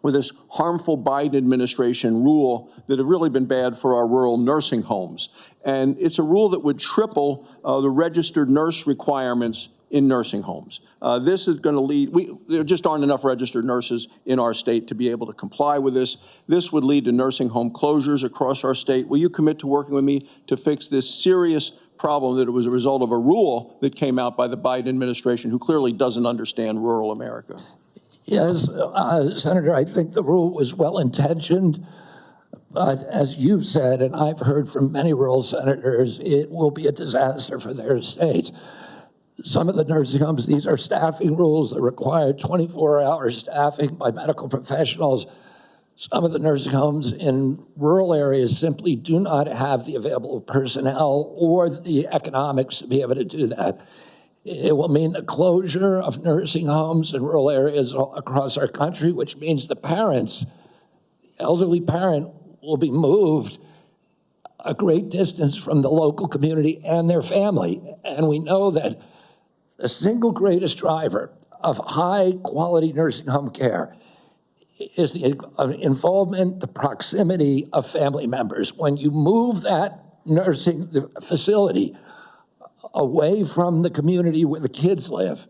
with this harmful Biden administration rule that have really been bad for our rural nursing homes. And it's a rule that would triple the registered nurse requirements in nursing homes. This is going to lead, there just aren't enough registered nurses in our state to be able to comply with this. This would lead to nursing home closures across our state. Will you commit to working with me to fix this serious problem that it was a result of a rule that came out by the Biden administration, who clearly doesn't understand rural America? Yes, Senator, I think the rule was well-intentioned, but as you've said, and I've heard from many rural senators, it will be a disaster for their states. Some of the nursing homes, these are staffing rules that require 24-hour staffing by medical professionals. Some of the nursing homes in rural areas simply do not have the available personnel or the economics to be able to do that. It will mean the closure of nursing homes in rural areas across our country, which means the parents, elderly parent, will be moved a great distance from the local community and their family. And we know that the single greatest driver of high-quality nursing home care is the involvement, the proximity of family members. When you move that nursing facility away from the community where the kids live,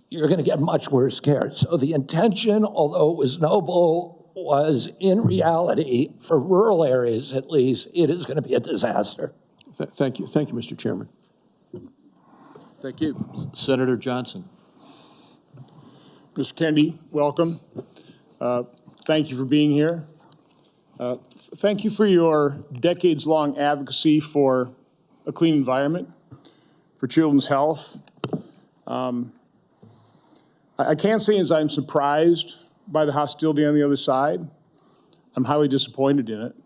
you're going to get much worse care. So the intention, although it was noble, was in reality, for rural areas at least, it is going to be a disaster. Thank you. Thank you, Mr. Chairman. Thank you. Senator Johnson. Mr. Kennedy, welcome. Thank you for being here. Thank you for your decades-long advocacy for a clean environment, for children's health. I can't say as I'm surprised by the hostility on the other side. I'm highly disappointed in it.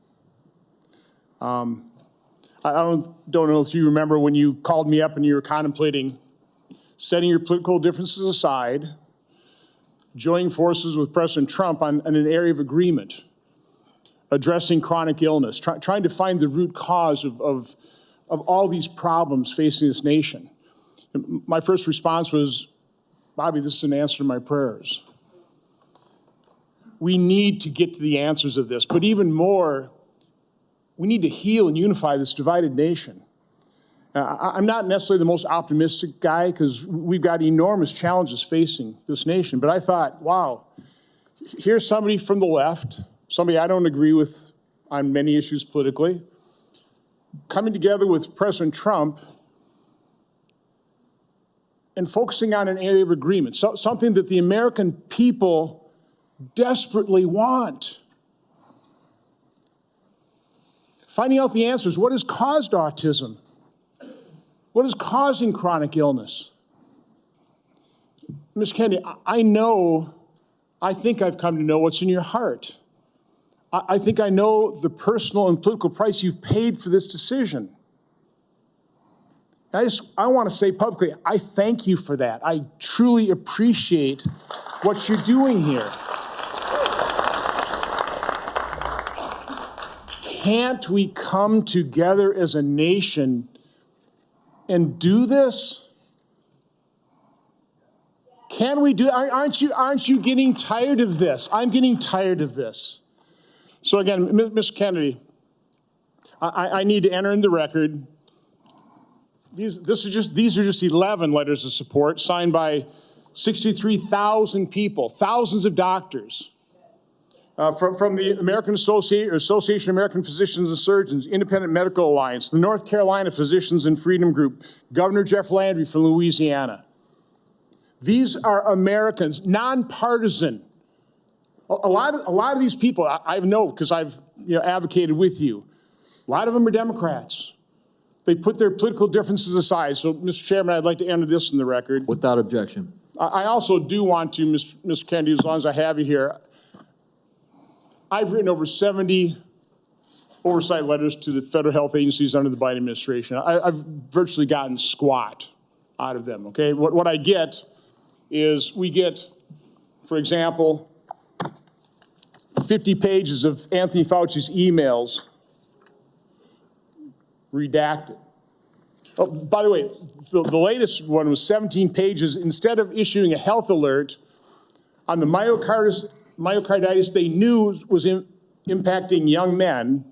I don't know if you remember when you called me up and you were contemplating setting your political differences aside, joining forces with President Trump on an area of agreement, addressing chronic illness, trying to find the root cause of all these problems facing this nation. My first response was, Bobby, this is an answer to my prayers. We need to get to the answers of this, but even more, we need to heal and unify this divided nation. I'm not necessarily the most optimistic guy because we've got enormous challenges facing this nation, but I thought, wow, here's somebody from the left, somebody I don't agree with on many issues politically, coming together with President Trump and focusing on an area of agreement, something that the American people desperately want. Finding out the answers. What has caused autism? What is causing chronic illness? Ms. Kennedy, I think I've come to know what's in your heart. I think I know the personal and political price you've paid for this decision. I want to say publicly, I thank you for that. I truly appreciate what you're doing here. Can't we come together as a nation and do this? Can we do? Aren't you getting tired of this? I'm getting tired of this. So again, Ms. Kennedy, I need to enter in the record. These are just 11 letters of support signed by 63,000 people, thousands of doctors. From the American Association of American Physicians and Surgeons, Independent Medical Alliance, the North Carolina Physicians and Freedom Group, Governor Jeff Landry from Louisiana. These are Americans, nonpartisan. A lot of these people, I know because I've advocated with you. A lot of them are Democrats. They put their political differences aside. So, Mr. Chairman, I'd like to enter this in the record. Without objection. I also do want to, Mr. Kennedy, as long as I have you here, I've written over 70 oversight letters to the federal health agencies under the Biden administration. I've virtually gotten squat out of them, okay? What I get is we get, for example, 50 pages of Anthony Fauci's emails redacted. Oh, by the way, the latest one was 17 pages. Instead of issuing a health alert on the myocarditis they knew was impacting young men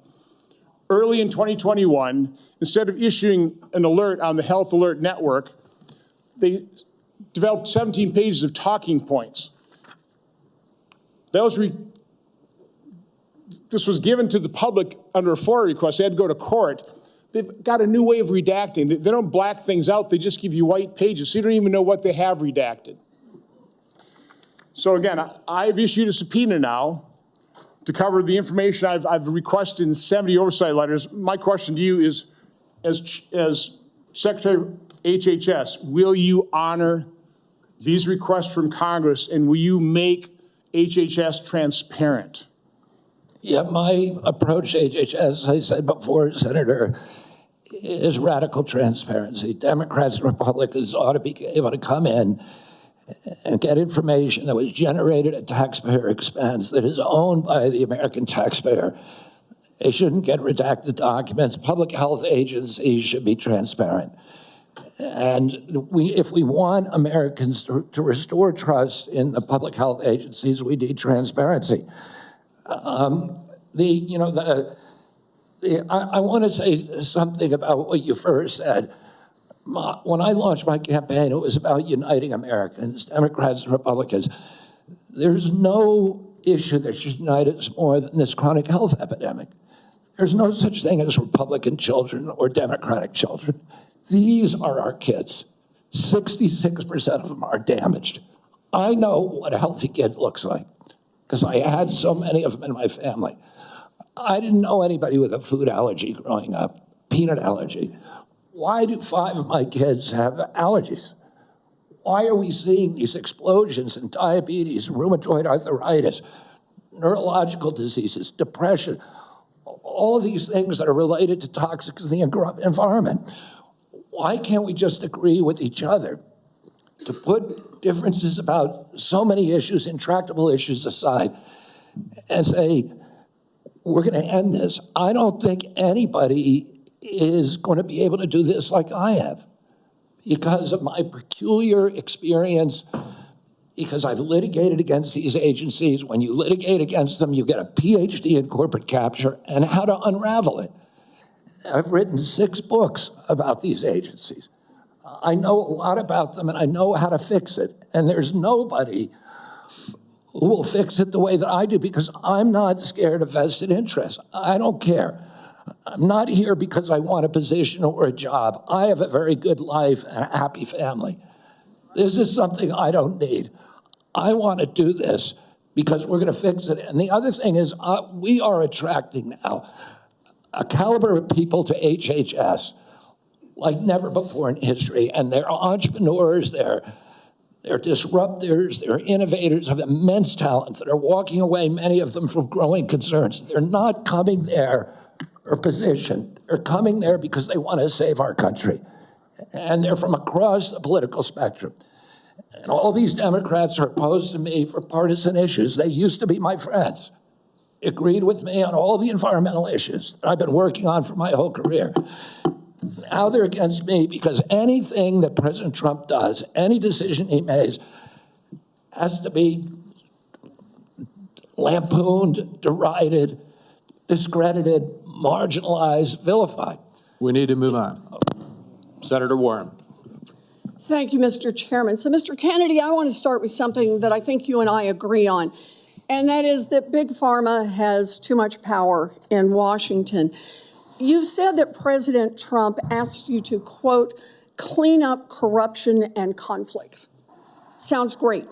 early in 2021, instead of issuing an alert on the Health Alert Network, they developed 17 pages of talking points. This was given to the public under a FOIA request. They had to go to court. They've got a new way of redacting. They don't black things out. They just give you white pages, so you don't even know what they have redacted. So again, I've issued a subpoena now to cover the information I've requested in 70 oversight letters. My question to you is, as Secretary of HHS, will you honor these requests from Congress, and will you make HHS transparent? Yeah, my approach to HHS, as I said before, Senator, is radical transparency. Democrats and Republicans ought to be able to come in and get information that was generated at taxpayer expense, that is owned by the American taxpayer. They shouldn't get redacted documents. Public health agencies should be transparent. And if we want Americans to restore trust in the public health agencies, we need transparency. I want to say something about what you first said. When I launched my campaign, it was about uniting Americans, Democrats and Republicans. There's no issue that should unite us more than this chronic health epidemic. There's no such thing as Republican children or Democratic children. These are our kids. 66% of them are damaged. I know what a healthy kid looks like because I had so many of them in my family. I didn't know anybody with a food allergy growing up, peanut allergy. Why do 5 of my kids have allergies? Why are we seeing these explosions in diabetes, rheumatoid arthritis, neurological diseases, depression, all of these things that are related to toxics in the environment? Why can't we just agree with each other to put differences about so many issues, intractable issues aside, and say, we're going to end this? I don't think anybody is going to be able to do this like I have because of my peculiar experience, because I've litigated against these agencies. When you litigate against them, you get a PhD in corporate capture and how to unravel it. I've written 6 books about these agencies. I know a lot about them and I know how to fix it. And there's nobody who will fix it the way that I do because I'm not scared of vested interests. I don't care. I'm not here because I want a position or a job. I have a very good life and a happy family. This is something I don't need. I want to do this because we're going to fix it. And the other thing is we are attracting now a caliber of people to HHS like never before in history. And they're entrepreneurs, they're disruptors, they're innovators of immense talent that are walking away, many of them, from growing concerns. They're not coming there or positioned. They're coming there because they want to save our country. And they're from across the political spectrum. And all these Democrats are opposed to me for partisan issues. They used to be my friends, agreed with me on all the environmental issues that I've been working on for my whole career. Now they're against me because anything that President Trump does, any decision he makes, has to be lampooned, derided, discredited, marginalized, vilified. We need to move on. Senator Warren. Thank you, Mr. Chairman. So, Mr. Kennedy, I want to start with something that I think you and I agree on, and that is that Big Pharma has too much power in Washington. You've said that President Trump asked you to, quote, clean up corruption and conflicts. Sounds great.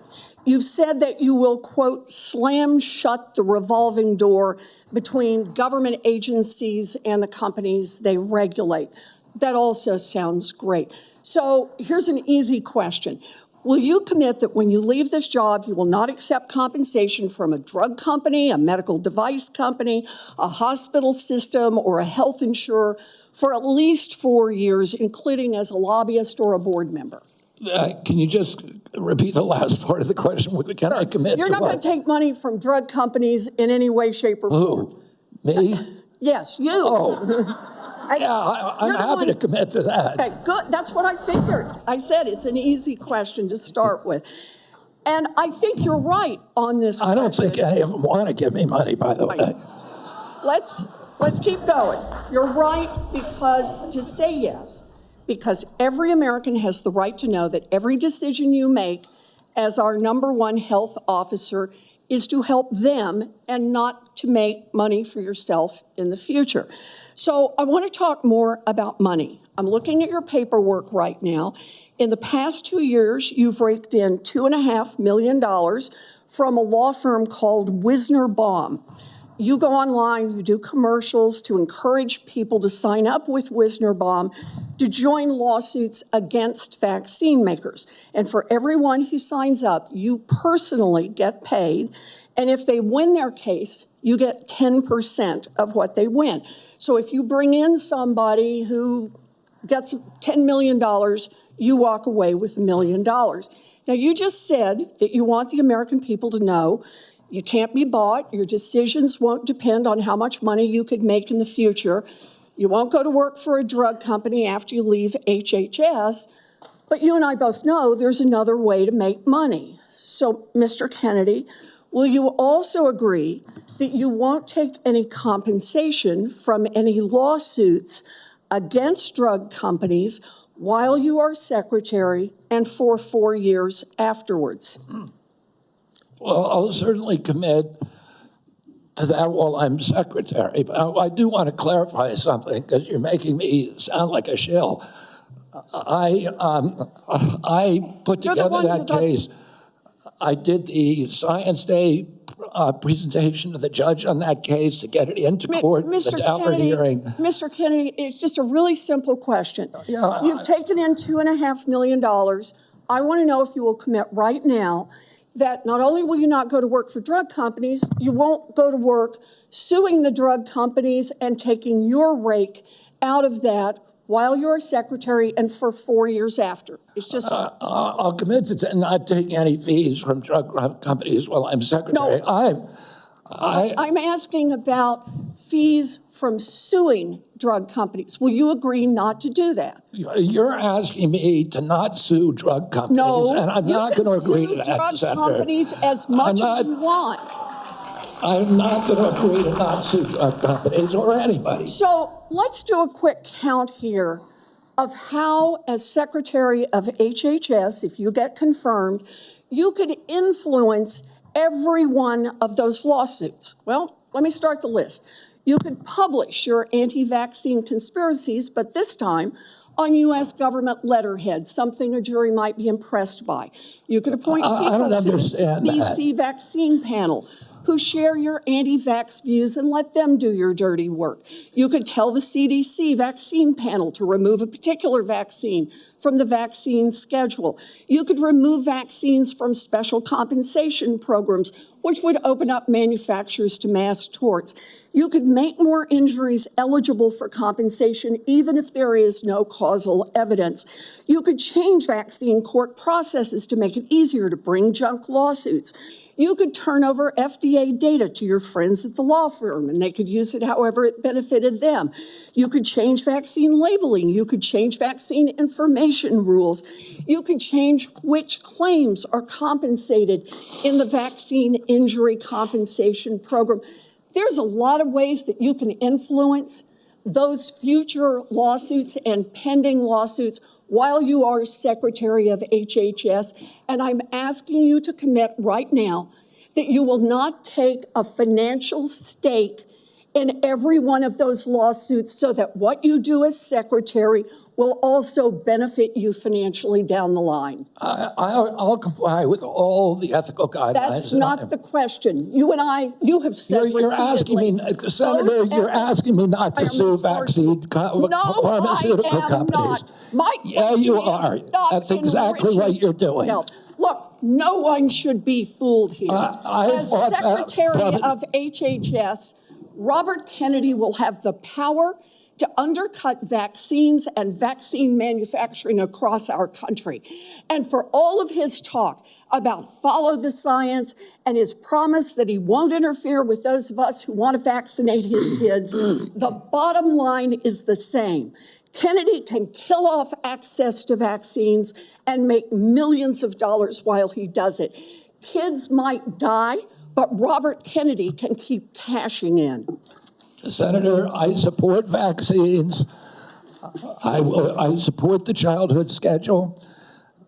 You've said that you will, quote, slam shut the revolving door between government agencies and the companies they regulate. That also sounds great. So here's an easy question. Will you commit that when you leave this job, you will not accept compensation from a drug company, a medical device company, a hospital system, or a health insurer for at least 4 years, including as a lobbyist or a board member? Can you just repeat the last part of the question? Can I commit You're to not going to take money from drug companies in any way, shape, or form. Who? Me? Yes, you. Oh. Yeah, I'm happy to commit to that. Okay, good. That's what I figured. I said it's an easy question to start with. And I think you're right on this question. I don't think any of them want to give me money, by the way. Let's keep going. You're right, because to say yes because every American has the right to know that every decision you make as our #1 health officer is to help them and not to make money for yourself in the future. So I want to talk more about money. I'm looking at your paperwork right now. In the past 2 years, you've raked in $2.5 million from a law firm called Wisner Baum. You go online, you do commercials to encourage people to sign up with Wisner Baum to join lawsuits against vaccine makers. And for everyone who signs up, you personally get paid. And if they win their case, you get 10% of what they win. So if you bring in somebody who gets $10 million, you walk away with $1 million. Now, you just said that you want the American people to know you can't be bought. Your decisions won't depend on how much money you could make in the future. You won't go to work for a drug company after you leave HHS. But you and I both know there's another way to make money. So, Mr. Kennedy, will you also agree that you won't take any compensation from any lawsuits against drug companies while you are secretary and for 4 years afterwards? Well, I'll certainly commit to that while I'm secretary. But I do want to clarify something because you're making me sound like a shill. I put together that case. I did the Science Day presentation to the judge on that case to get it into court, the Daubert hearing. Mr. Kennedy, it's just a really simple question. Yeah, You've taken in $2.5 million. I want to know if you will commit right now that not only will you not go to work for drug companies, you won't go to work suing the drug companies and taking your rake out of that while you're secretary and for 4 years after. It's just... I'll commit to not taking any fees from drug companies while I'm secretary. No, I'm asking about fees from suing drug companies. Will you agree not to do that? You're asking me to not sue drug companies, no, and I'm not going to agree to that, drug Senator. Companies as much as you want. I'm not going to agree to not sue drug companies or anybody. So let's do a quick count here of how, as secretary of HHS, if you get confirmed, you could influence every one of those lawsuits. Well, let me start the list. You could publish your anti-vaccine conspiracies, but this time on U.S. government letterhead, something a jury might be impressed by. You could appoint people to the CDC vaccine panel who share your anti-vax views and let them do your dirty work. You could tell the CDC vaccine panel to remove a particular vaccine from the vaccine schedule. You could remove vaccines from special compensation programs, which would open up manufacturers to mass torts. You could make more injuries eligible for compensation even if there is no causal evidence. You could change vaccine court processes to make it easier to bring junk lawsuits. You could turn over FDA data to your friends at the law firm, and they could use it however it benefited them. You could change vaccine labeling. You could change vaccine information rules. You could change which claims are compensated in the vaccine injury compensation program. There's a lot of ways that you can influence those future lawsuits and pending lawsuits while you are secretary of HHS, and I'm asking you to commit right now that you will not take a financial stake in every one of those lawsuits so that what you do as secretary will also benefit you financially down the line. I'll comply with all the ethical guidelines. That's not the question. You and I, you have said You're asking me, Senator, you're asking me not to sue vaccine pharmaceutical companies. Yeah, you are. That's exactly what you're doing. Look, no one should be fooled here. As secretary of HHS, Robert Kennedy will have the power to undercut vaccines and vaccine manufacturing across our country. And for all of his talk about follow the science and his promise that he won't interfere with those of us who want to vaccinate his kids, the bottom line is the same. Kennedy can kill off access to vaccines and make millions of dollars while he does it. Kids might die, but Robert Kennedy can keep cashing in. Senator, I support vaccines. I support the childhood schedule.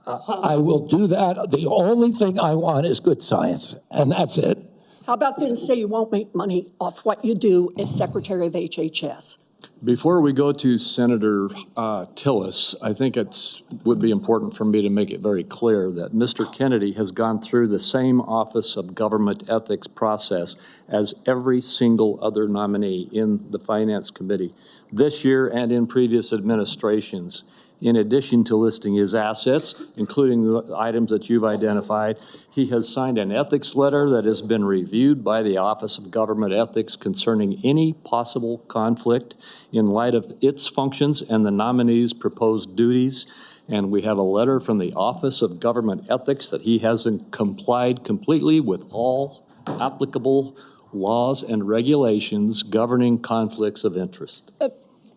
I will do that. The only thing I want is good science, and that's it. How about then say you won't make money off what you do as Secretary of HHS? Before we go to Senator Tillis, I think it would be important for me to make it very clear that Mr. Kennedy has gone through the same Office of Government Ethics process as every single other nominee in the Finance Committee this year and in previous administrations. In addition to listing his assets, including the items that you've identified, he has signed an ethics letter that has been reviewed by the Office of Government Ethics concerning any possible conflict in light of its functions and the nominee's proposed duties. And we have a letter from the Office of Government Ethics that he hasn't complied completely with all applicable laws and regulations governing conflicts of interest.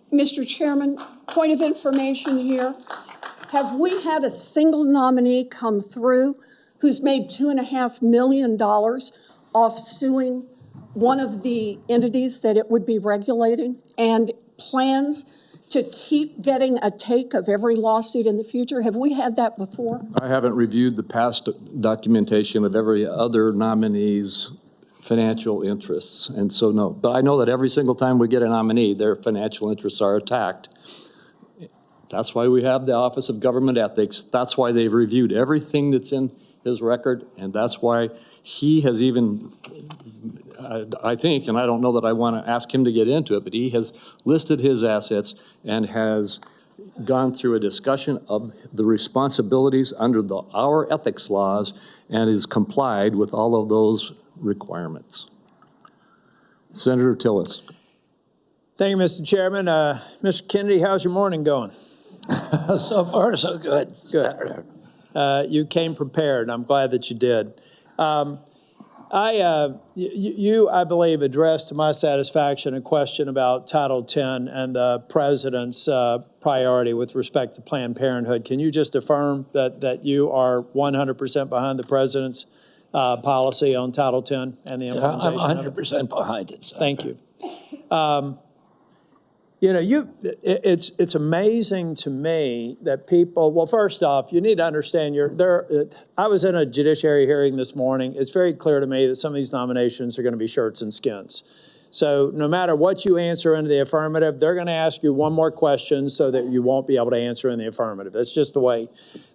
Mr. Chairman, point of information here. Have we had a single nominee come through who's made $2.5 million off suing one of the entities that it would be regulating and plans to keep getting a take of every lawsuit in the future? Have we had that before? I haven't reviewed the past documentation of every other nominee's financial interests, and so no. But I know that every single time we get a nominee, their financial interests are attacked. That's why we have the Office of Government Ethics. That's why they've reviewed everything that's in his record, and that's why he has even, I think, and I don't know that I want to ask him to get into it, but he has listed his assets and has gone through a discussion of the responsibilities under our ethics laws and is complied with all of those requirements. Senator Tillis. Thank you, Mr. Chairman. Mr. Kennedy, how's your morning going? So far, so good. Good. You came prepared. I'm glad that you did. You, I believe, addressed to my satisfaction a question about Title X and the president's priority with respect to Planned Parenthood. Can you just affirm that you are 100% behind the president's policy on Title X and the implementation? I'm 100% behind it, Senator. Thank you. You know, it's amazing to me that people, well, first off, you need to understand I was in a judiciary hearing this morning. It's very clear to me that some of these nominations are going to be shirts and skins. So no matter what you answer in the affirmative, they're going to ask you one more question so that you won't be able to answer in the affirmative. That's just the way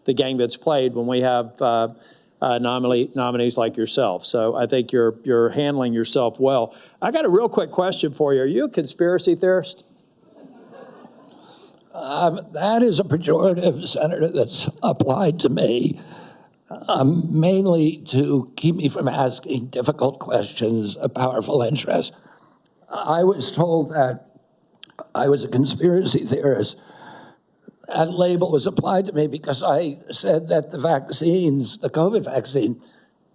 the game gets played when we have nominees like yourself. So I think you're handling yourself well. I got a real quick question for you. Are you a conspiracy theorist? That is a pejorative, Senator, that's applied to me, mainly to keep me from asking difficult questions of powerful interests. I was told that I was a conspiracy theorist. That label was applied to me because I said that the vaccines, the COVID vaccine,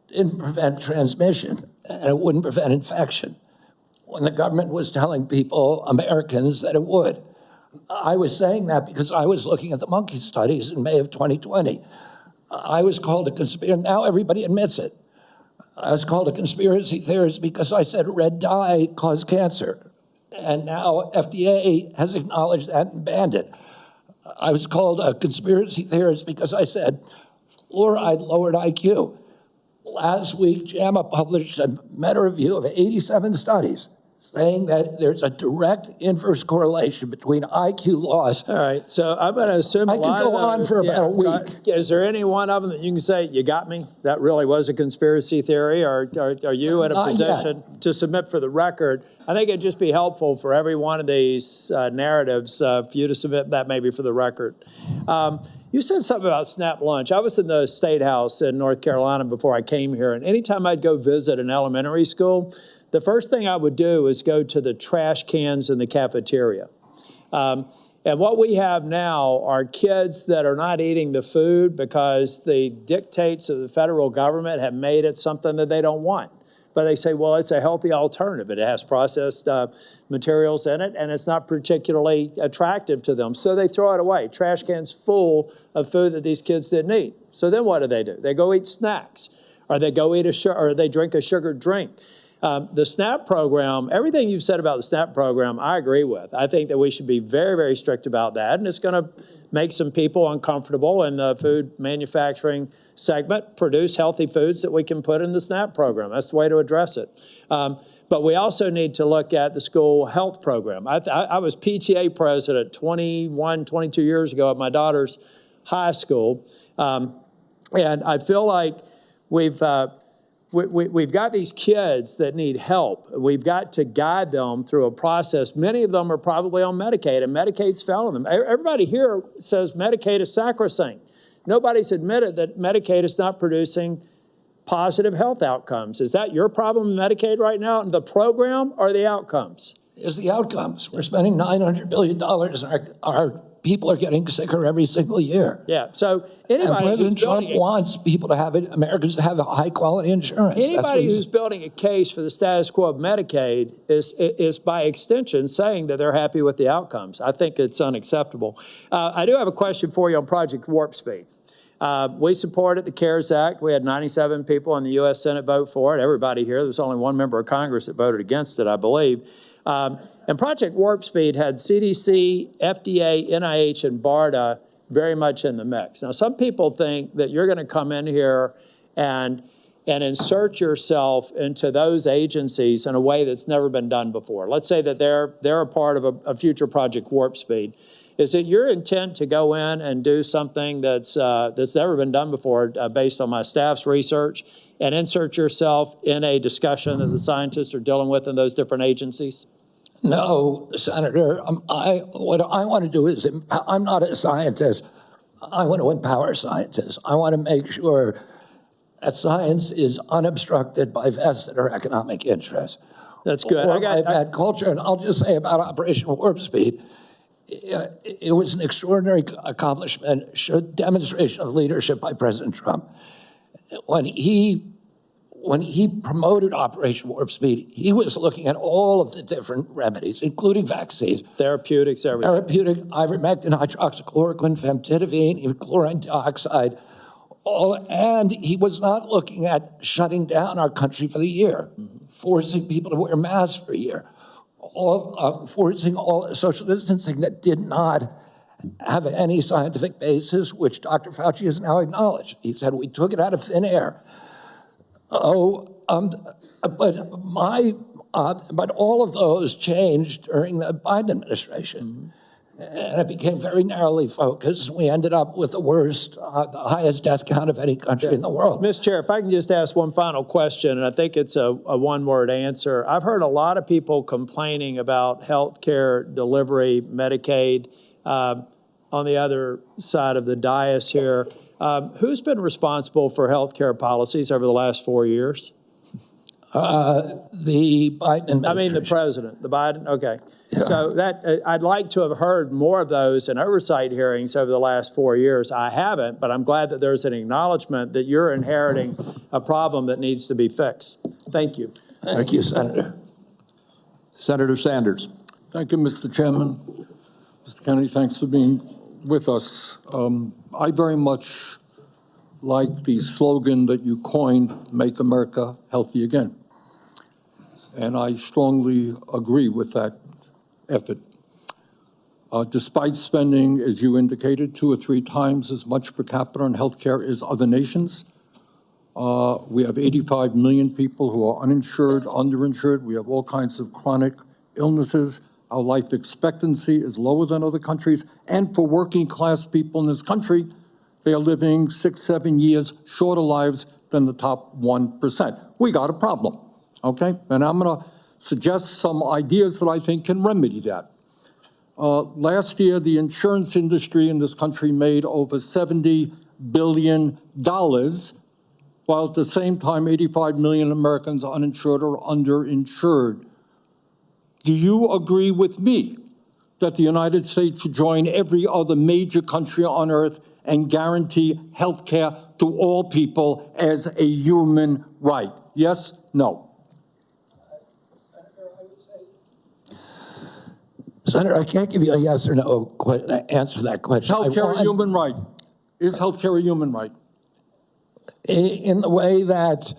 didn't prevent transmission and it wouldn't prevent infection, when the government was telling people, Americans, that it would. I was saying that because I was looking at the monkey studies in May of 2020. I was called a conspiracy. Now everybody admits it. I was called a conspiracy theorist because I said red dye caused cancer. And now FDA has acknowledged that and banned it. I was called a conspiracy theorist because I said fluoride lowered IQ. Last week, JAMA published a meta-review of 87 studies saying that there's a direct inverse correlation between IQ loss. All right, so I'm going to assume I could go on for about a week. So is there any one of them that you can say, you got me? That really was a conspiracy theory, or are you in a position to submit for the record? I think it'd just be helpful for every one of these narratives for you to submit that maybe for the record. You said something about SNAP lunch. I was in the State House in North Carolina before I came here, and anytime I'd go visit an elementary school, the first thing I would do is go to the trash cans in the cafeteria. And what we have now are kids that are not eating the food because the dictates of the federal government have made it something that they don't want. But they say, well, it's a healthy alternative. It has processed materials in it, and it's not particularly attractive to them. So they throw it away. Trash cans full of food that these kids didn't eat. So then what do? They go eat snacks, or they go eat or they drink a sugared drink. The SNAP program, everything you've said about the SNAP program, I agree with. I think that we should be very, very strict about that, and it's going to make some people uncomfortable in the food manufacturing segment, produce healthy foods that we can put in the SNAP program. That's the way to address it. But we also need to look at the school health program. I was PTA president 21, 22 years ago at my daughter's high school, and I feel like we've got these kids that need help. We've got to guide them through a process. Many of them are probably on Medicaid, and Medicaid's failing them. Everybody here says Medicaid is sacrosanct. Nobody's admitted that Medicaid is not producing positive health outcomes. Is that your problem in Medicaid right now, the program or the outcomes? It's the outcomes. We're spending $900 billion, and our people are getting sicker every single year. Yeah, so anybody and President Trump wants people to have it, Americans to have high-quality insurance. Anybody who's building a case for the status quo of Medicaid is by extension saying that they're happy with the outcomes. I think it's unacceptable. I do have a question for you on Project Warp Speed. We supported the CARES Act. We had 97 people in the U.S. Senate vote for it. Everybody here, there was only one member of Congress that voted against it, I believe. And Project Warp Speed had CDC, FDA, NIH, and BARDA very much in the mix. Now, some people think that you're going to come in here and insert yourself into those agencies in a way that's never been done before. Let's say that they're a part of a future Project Warp Speed. Is it your intent to go in and do something that's never been done before based on my staff's research and insert yourself in a discussion that the scientists are dealing with in those different agencies? No, Senator. What I want to do is, I'm not a scientist. I want to empower scientists. I want to make sure that science is unobstructed by vested or economic interests. That's good. Or by bad culture. And I'll just say about Operation Warp Speed, it was an extraordinary accomplishment, showed demonstration of leadership by President Trump. When he promoted Operation Warp Speed, he was looking at all of the different remedies, including vaccines. Therapeutics, everything. Therapeutic, ivermectin, hydroxychloroquine, famotidine, even chlorine dioxide. And he was not looking at shutting down our country for the year, forcing people to wear masks for a year, forcing all social distancing that did not have any scientific basis, which Dr. Fauci has now acknowledged. He said, we took it out of thin air. But all of those changed during the Biden administration. And it became very narrowly focused. We ended up with the worst, the highest death count of any country in the world. Mr. Chair, if I can just ask one final question, and I think it's a one-word answer. I've heard a lot of people complaining about health care delivery, Medicaid, on the other side of the dais here. Who's been responsible for health care policies over the last 4 years? The Biden administration. I mean the president, the Biden, okay. Yeah. So I'd like to have heard more of those in oversight hearings over the last 4 years. I haven't, but I'm glad that there's an acknowledgement that you're inheriting a problem that needs to be fixed. Thank you. Thank you, Senator. Senator Sanders. Thank you, Mr. Chairman. Mr. Kennedy, thanks for being with us. I very much like the slogan that you coined, Make America Healthy Again. And I strongly agree with that effort. Despite spending, as you indicated, 2 or 3 times as much per capita on healthcare as other nations, we have 85 million people who are uninsured, underinsured. We have all kinds of chronic illnesses. Our life expectancy is lower than other countries. And for working class people in this country, they are living 6, 7 years shorter lives than the top 1%. We got a problem, okay? And I'm going to suggest some ideas that I think can remedy that. Last year, the insurance industry in this country made over $70 billion, while at the same time, 85 million Americans are uninsured or underinsured. Do you agree with me that the United States should join every other major country on earth and guarantee health care to all people as a human right? Yes? No? Senator, I can't give you a yes or no answer to that question. Health care a human right? Is health care a human right? In the way that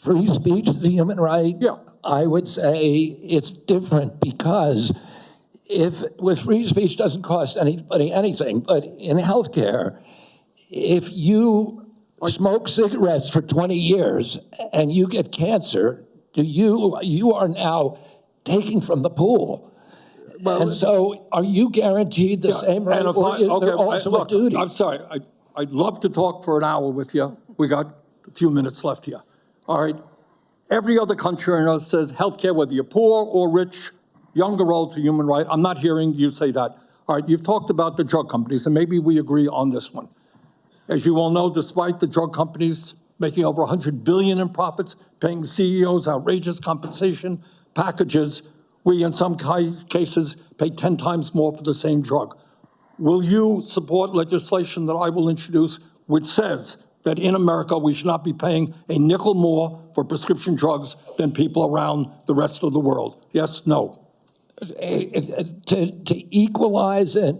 free speech is a human right? Yeah. I would say it's different because if with free speech doesn't cost anybody anything, but in healthcare, if you smoke cigarettes for 20 years and you get cancer, you are now taking from the pool. Well, and so are you guaranteed the same right, or is there also a duty? I'm sorry. I'd love to talk for an hour with you. We got a few minutes left here. All right. Every other country on earth says healthcare, whether you're poor or rich, young or old, is a human right. I'm not hearing you say that. All right. You've talked about the drug companies, and maybe we agree on this one. As you all know, despite the drug companies making over $100 billion in profits, paying CEOs outrageous compensation packages, we, in some cases, pay 10 times more for the same drug. Will you support legislation that I will introduce which says that in America we should not be paying a nickel more for prescription drugs than people around the rest of the world? Yes, no? To equalize it?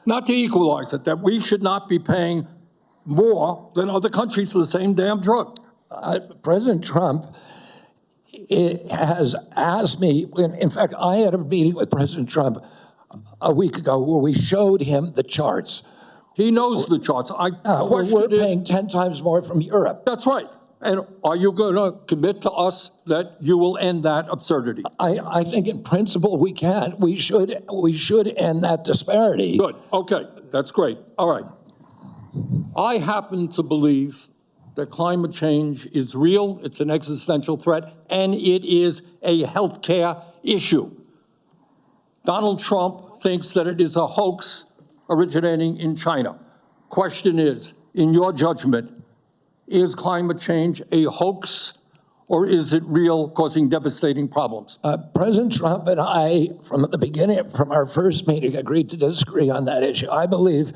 Not to equalize it, that we should not be paying more than other countries for the same damn drug. President Trump has asked me, in fact, I had a meeting with President Trump a week ago where we showed him the charts. He knows the charts. We're paying 10 times more from Europe. That's right. And are you going to commit to us that you will end that absurdity? I think in principle we can. We should end that disparity. Good. Okay. That's great. All right. I happen to believe that climate change is real, it's an existential threat, and it is a healthcare issue. Donald Trump thinks that it is a hoax originating in China. Question is, in your judgment, is climate change a hoax or is it real, causing devastating problems? President Trump and I, from the beginning, from our first meeting, agreed to disagree on that issue. I believe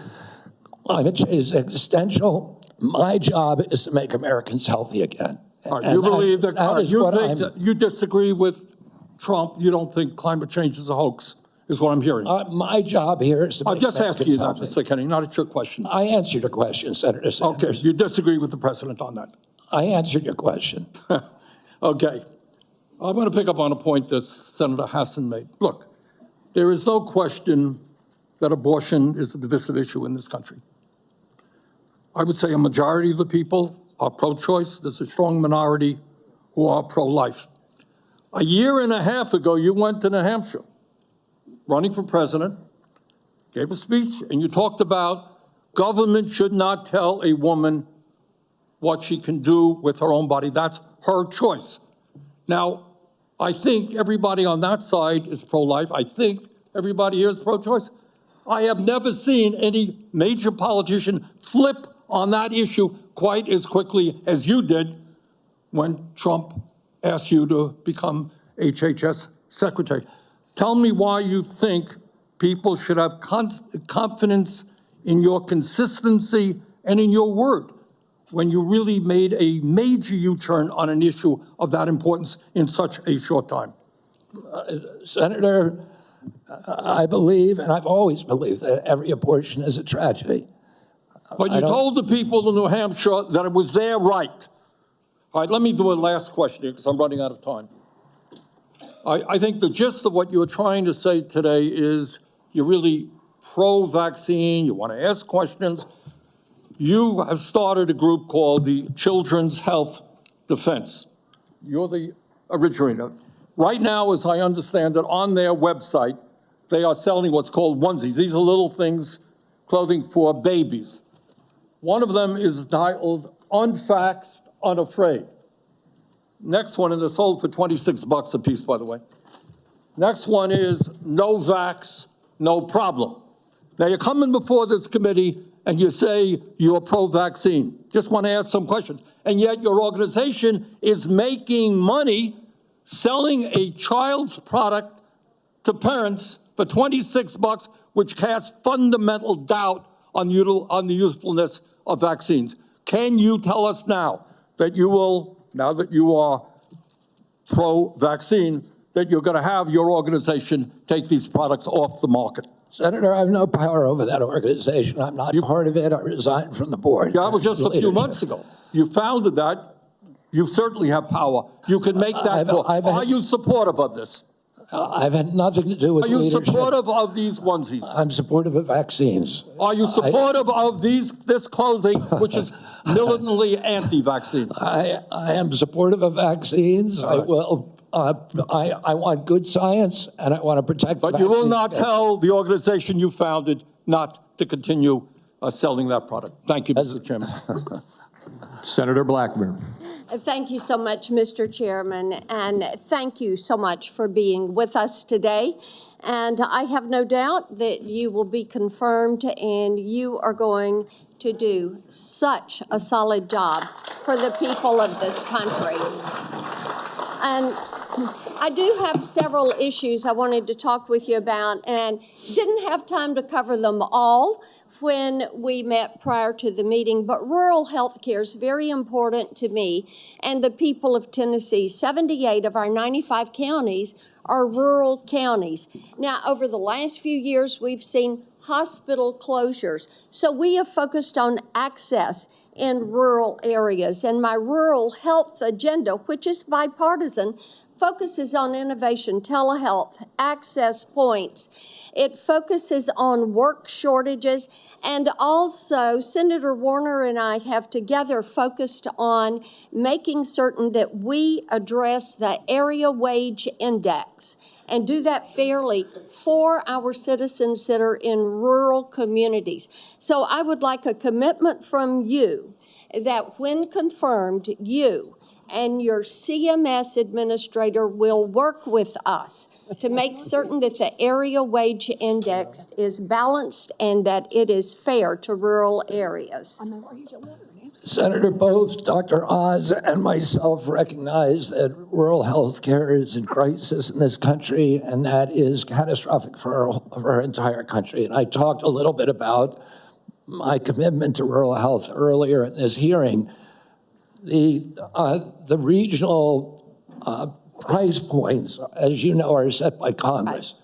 climate change is existential. My job is to make Americans healthy again. You believe that you disagree with Trump, you don't think climate change is a hoax, is what I'm hearing. My job here is to make I'm just asking you that, healthy. Mr. Kennedy, not a trick question. I answered your question, Senator Sanders. Okay, you disagree with the president on that. I answered your question. Okay. I'm going to pick up on a point that Senator Hassan made. Look, there is no question that abortion is a divisive issue in this country. I would say a majority of the people are pro-choice. There's a strong minority who are pro-life. A year and a half ago, you went to New Hampshire, running for president, gave a speech, and you talked about government should not tell a woman what she can do with her own body. That's her choice. Now, I think everybody on that side is pro-life. I think everybody here is pro-choice. I have never seen any major politician flip on that issue quite as quickly as you did when Trump asked you to become HHS secretary. Tell me why you think people should have confidence in your consistency and in your word when you really made a major U-turn on an issue of that importance in such a short time. Senator, I believe, and I've always believed, that every abortion is a tragedy. But you told the people in New Hampshire that it was their right. All right, let me do a last question here because I'm running out of time. I think the gist of what you're trying to say today is you're really pro-vaccine, you want to ask questions. You have started a group called the Children's Health Defense. You're the originator. Right now, as I understand it, on their website, they are selling what's called onesies. These are little things, clothing for babies. One of them is titled Unvaxxed, Unafraid. Next one, and they're sold for $26 a piece, by the way. Next one is No Vax, No Problem. Now, you're coming before this committee and you say you're pro-vaccine. Just want to ask some questions. And yet your organization is making money selling a child's product to parents for $26, which casts fundamental doubt on the usefulness of vaccines. Can you tell us now that you will, now that you are pro-vaccine, that you're going to have your organization take these products off the market? Senator, I have no power over that organization. I'm not part of it. I resigned from the board. That was just a few months ago. You founded that. You certainly have power. You can make that call. Are you supportive of this? I've had nothing to do with Are you leadership. supportive of these onesies? I'm supportive of vaccines. Are you supportive of this clothing, which is militantly anti-vaccine? I am supportive of vaccines. I will. I want good science, and I want to protect the But you will vaccine. not tell the organization you founded not to continue selling that product. Thank you, Mr. Chairman. Senator Blackburn. Thank you so much, Mr. Chairman, and thank you so much for being with us today. And I have no doubt that you will be confirmed and you are going to do such a solid job for the people of this country. And I do have several issues I wanted to talk with you about and didn't have time to cover them all when we met prior to the meeting, but rural health care is very important to me and the people of Tennessee. 78 of our 95 counties are rural counties. Now, over the last few years, we've seen hospital closures. So we have focused on access in rural areas. And my rural health agenda, which is bipartisan, focuses on innovation, telehealth, access points. It focuses on work shortages, and also Senator Warner and I have together focused on making certain that we address the area wage index and do that fairly for our citizens that are in rural communities. So I would like a commitment from you that when confirmed, you and your CMS administrator will work with us to make certain that the area wage index is balanced and that it is fair to rural areas. Senator, both Dr. Oz and myself recognize that rural health care is in crisis in this country, and that is catastrophic for our entire country. And I talked a little bit about my commitment to rural health earlier in this hearing. The regional price points, as you know, are set by Congress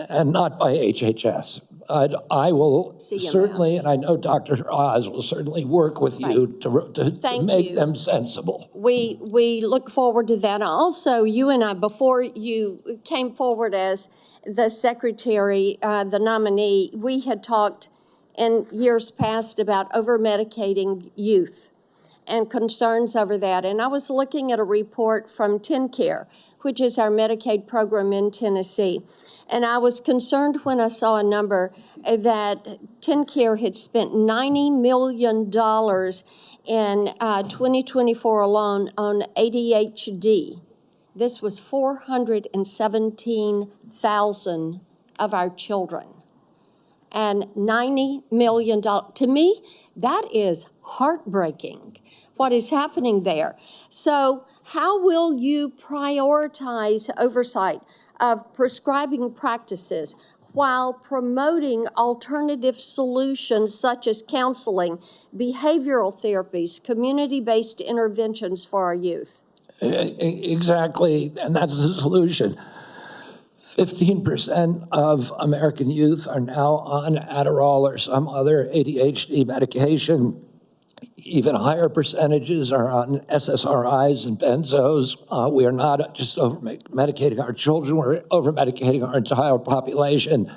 and not by HHS. I will CMS. certainly, and I know Dr. Oz will certainly work with you to make them sensible. We look forward to that. Also, you and I, before you came forward as the secretary, the nominee, we had talked in years past about over-medicating youth and concerns over that. And I was looking at a report from TennCare, which is our Medicaid program in Tennessee. And I was concerned when I saw a number that TennCare had spent $90 million in 2024 alone on ADHD. This was 417,000 of our children. And $90 million. To me, that is heartbreaking, what is happening there. So how will you prioritize oversight of prescribing practices while promoting alternative solutions such as counseling, behavioral therapies, community-based interventions for our youth? Exactly, and that's the solution. 15% of American youth are now on Adderall or some other ADHD medication. Even higher percentages are on SSRIs and benzos. We are not just over-medicating our children, we're over-medicating our entire population.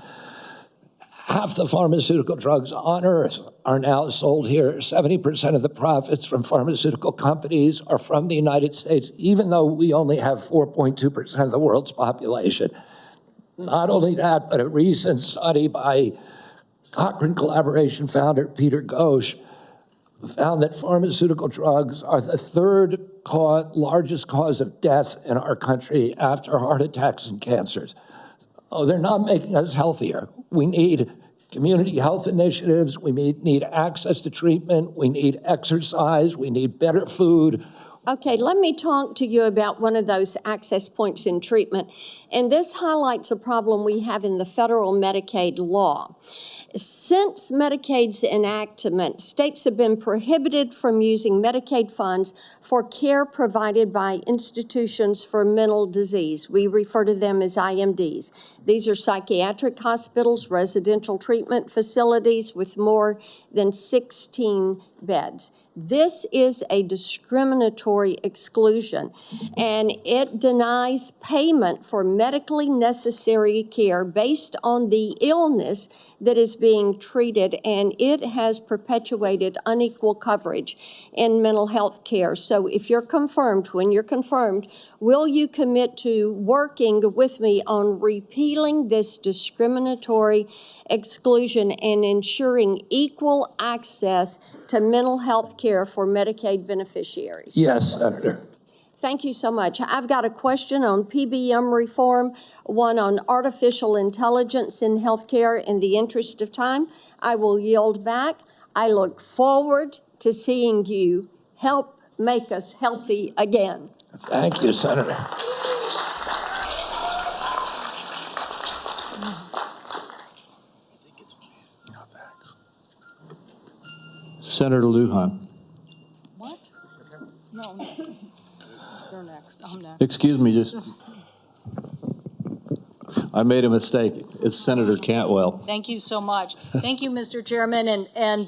Half the pharmaceutical drugs on Earth are now sold here. 70% of the profits from pharmaceutical companies are from the United States, even though we only have 4.2% of the world's population. Not only that, but a recent study by Cochrane Collaboration founder Peter Ghosh found that pharmaceutical drugs are the third largest cause of death in our country after heart attacks and cancers. Oh, they're not making us healthier. We need community health initiatives. We need access to treatment. We need exercise. We need better food. Okay, let me talk to you about one of those access points in treatment. And this highlights a problem we have in the federal Medicaid law. Since Medicaid's enactment, states have been prohibited from using Medicaid funds for care provided by institutions for mental disease. We refer to them as IMDs. These are psychiatric hospitals, residential treatment facilities with more than 16 beds. This is a discriminatory exclusion, and it denies payment for medically necessary care based on the illness that is being treated, and it has perpetuated unequal coverage in mental health care. So if you're confirmed, when you're confirmed, will you commit to working with me on repealing this discriminatory exclusion and ensuring equal access to mental health care for Medicaid beneficiaries? Yes, Senator. Thank you so much. I've got a question on PBM reform, one on artificial intelligence in healthcare. In the interest of time, I will yield back. I look forward to seeing you help make us healthy again. Thank you, Senator. Senator Lujan. What? No. You're next. I'm next. Excuse me, I made a mistake. It's Senator Cantwell. Thank you so much. Thank you, Mr. Chairman, and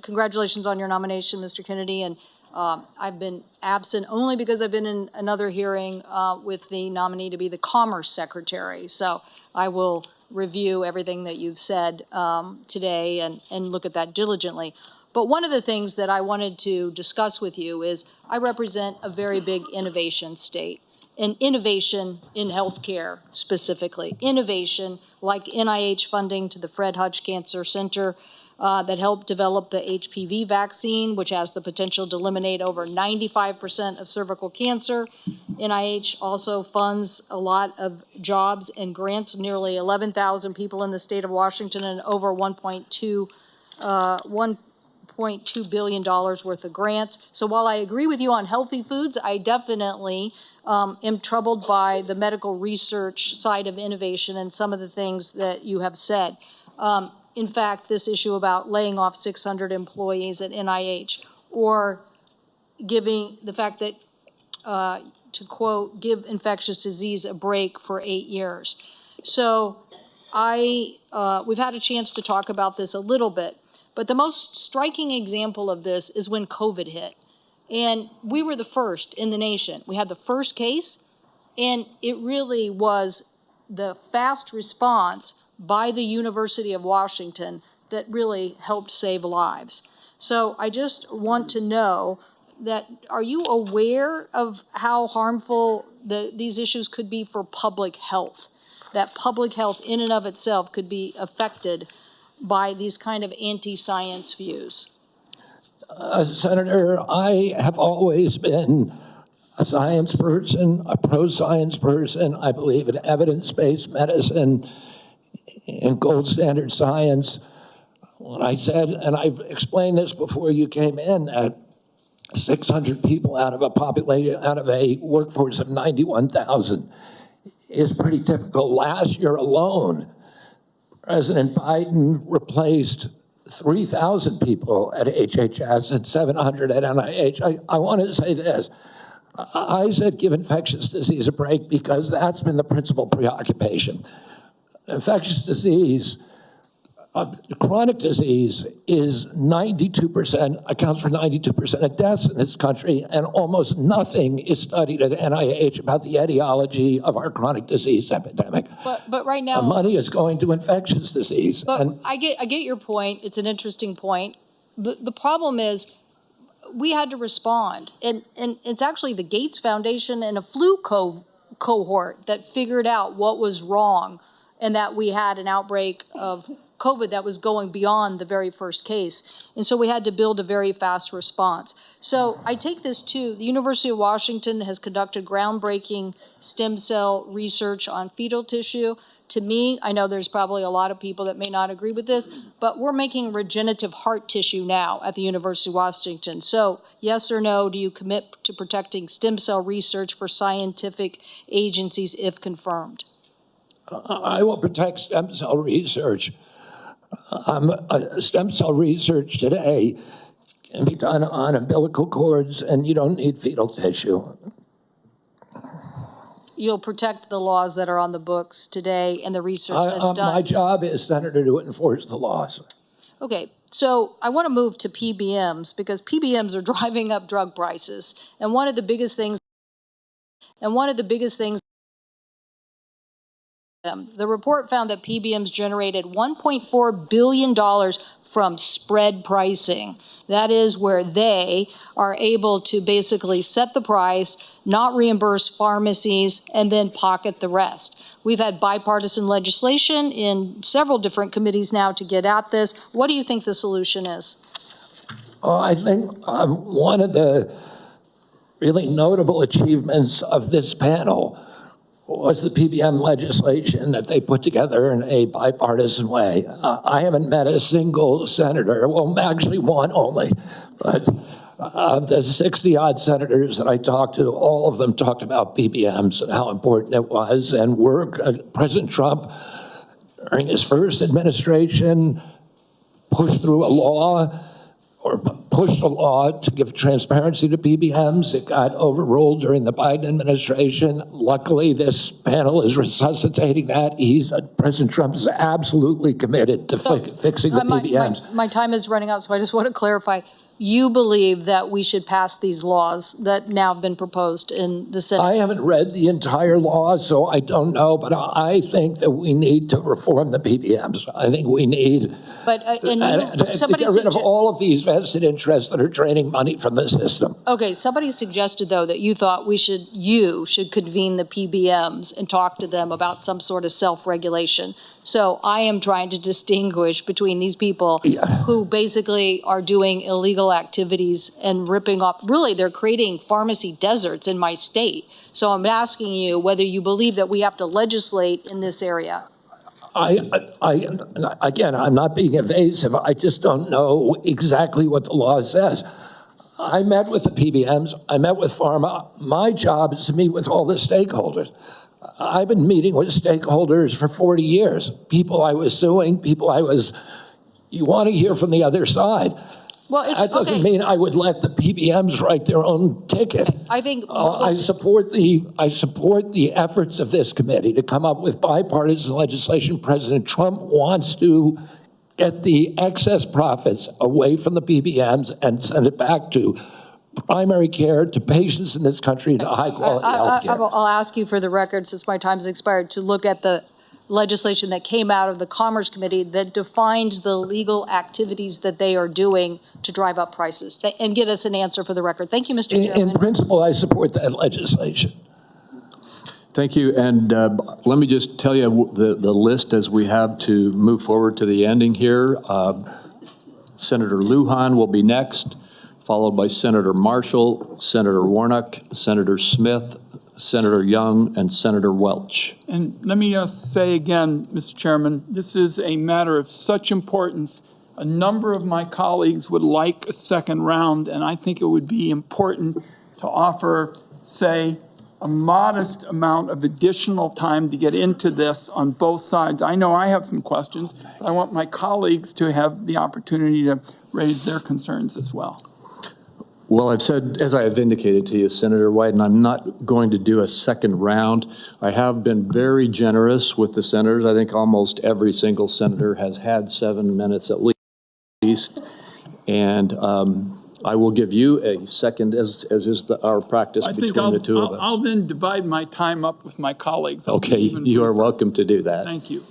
congratulations on your nomination, Mr. Kennedy. And I've been absent only because I've been in another hearing with the nominee to be the Commerce Secretary. So I will review everything that you've said today and look at that diligently. But one of the things that I wanted to discuss with you is I represent a very big innovation state, and innovation in healthcare specifically. Innovation like NIH funding to the Fred Hutch Cancer Center that helped develop the HPV vaccine, which has the potential to eliminate over 95% of cervical cancer. NIH also funds a lot of jobs and grants, nearly 11,000 people in the state of Washington, and over $1.2 billion worth of grants. So while I agree with you on healthy foods, I definitely am troubled by the medical research side of innovation and some of the things that you have said. In fact, this issue about laying off 600 employees at NIH, or giving the fact that, to quote, give infectious disease a break for 8 years. So we've had a chance to talk about this a little bit, but the most striking example of this is when COVID hit. And we were the first in the nation. We had the first case, and it really was the fast response by the University of Washington that really helped save lives. So I just want to know that, are you aware of how harmful these issues could be for public health? That public health in and of itself could be affected by these kind of anti-science views? Senator, I have always been a science person, a pro-science person. I believe in evidence-based medicine, in gold standard science. When I said, and I've explained this before you came in, that 600 people out of a workforce of 91,000 is pretty typical. Last year alone, President Biden replaced 3,000 people at HHS and 700 at NIH. I want to say this. I said give infectious disease a break because that's been the principal preoccupation. Infectious disease, chronic disease is 92%, accounts for 92% of deaths in this country, and almost nothing is studied at NIH about the etiology of our chronic disease epidemic. But right now, the money is going to infectious disease. But I get your point. It's an interesting point. The problem is we had to respond, and it's actually the Gates Foundation and a flu cohort that figured out what was wrong, and that we had an outbreak of COVID that was going beyond the very first case. And so we had to build a very fast response. So I take this too. The University of Washington has conducted groundbreaking stem cell research on fetal tissue. To me, I know there's probably a lot of people that may not agree with this, but we're making regenerative heart tissue now at the University of Washington. So yes or no, do you commit to protecting stem cell research for scientific agencies if confirmed? I will protect stem cell research. Stem cell research today can be done on umbilical cords, and you don't need fetal tissue. You'll protect the laws that are on the books today and the research that's done. My job is, Senator, to enforce the laws. Okay, So I want to move to PBMs because PBMs are driving up drug prices. And one of the biggest things, the report found that PBMs generated $1.4 billion from spread pricing. That is where they are able to basically set the price, not reimburse pharmacies, and then pocket the rest. We've had bipartisan legislation in several different committees now to get at this. What do you think the solution is? I think one of the really notable achievements of this panel was the PBM legislation that they put together in a bipartisan way. I haven't met a single senator, well, actually one only, but of the 60-odd senators that I talked to, all of them talked about PBMs and how important it was, and President Trump, during his first administration, pushed through a law to give transparency to PBMs. It got overruled during the Biden administration. Luckily, this panel is resuscitating that. President Trump is absolutely committed to fixing the PBMs. My time is running out, so I just want to clarify. You believe that we should pass these laws that now have been proposed in the Senate? I haven't read the entire law, so I don't know, but I think that we need to reform the PBMs. I think we need to get rid of all of these vested interests that are draining money from the system. Okay, somebody suggested, though, that you thought you should convene the PBMs and talk to them about some sort of self-regulation. So I am trying to distinguish between these people who basically are doing illegal activities and ripping off, really they're creating pharmacy deserts in my state. So I'm asking you whether you believe that we have to legislate in this area. Again, I'm not being evasive. I just don't know exactly what the law says. I met with the PBMs. I met with pharma. My job is to meet with all the stakeholders. I've been meeting with stakeholders for 40 years. People I was suing, you want to hear from the other side. Well, that doesn't mean I would let the PBMs write their own ticket. I think I support the efforts of this committee to come up with bipartisan legislation. President Trump wants to get the excess profits away from the PBMs and send it back to primary care, to patients in this country, to high-quality health care. I'll ask you for the record, since my time's expired, to look at the legislation that came out of the Commerce Committee that defines the legal activities that they are doing to drive up prices, and get us an answer for the record. Thank you, Mr. Chairman. In principle, I support that legislation. Thank you, and let me just tell you the list as we have to move forward to the ending here. Senator Lujan will be next, followed by Senator Marshall, Senator Warnock, Senator Smith, Senator Young, and Senator Welch. And let me say again, Mr. Chairman, this is a matter of such importance. A number of my colleagues would like a second round, and I think it would be important to offer, say, a modest amount of additional time to get into this on both sides. I know I have some questions, but I want my colleagues to have the opportunity to raise their concerns as well. Well, I've said, as I have indicated to you, Senator Wyden, I'm not going to do a second round. I have been very generous with the senators. I think almost every single senator has had 7 minutes at least. And I will give you a second, as is our practice between the two of us. I'll then divide my time up with my colleagues. Okay, you are welcome to do that. Thank you.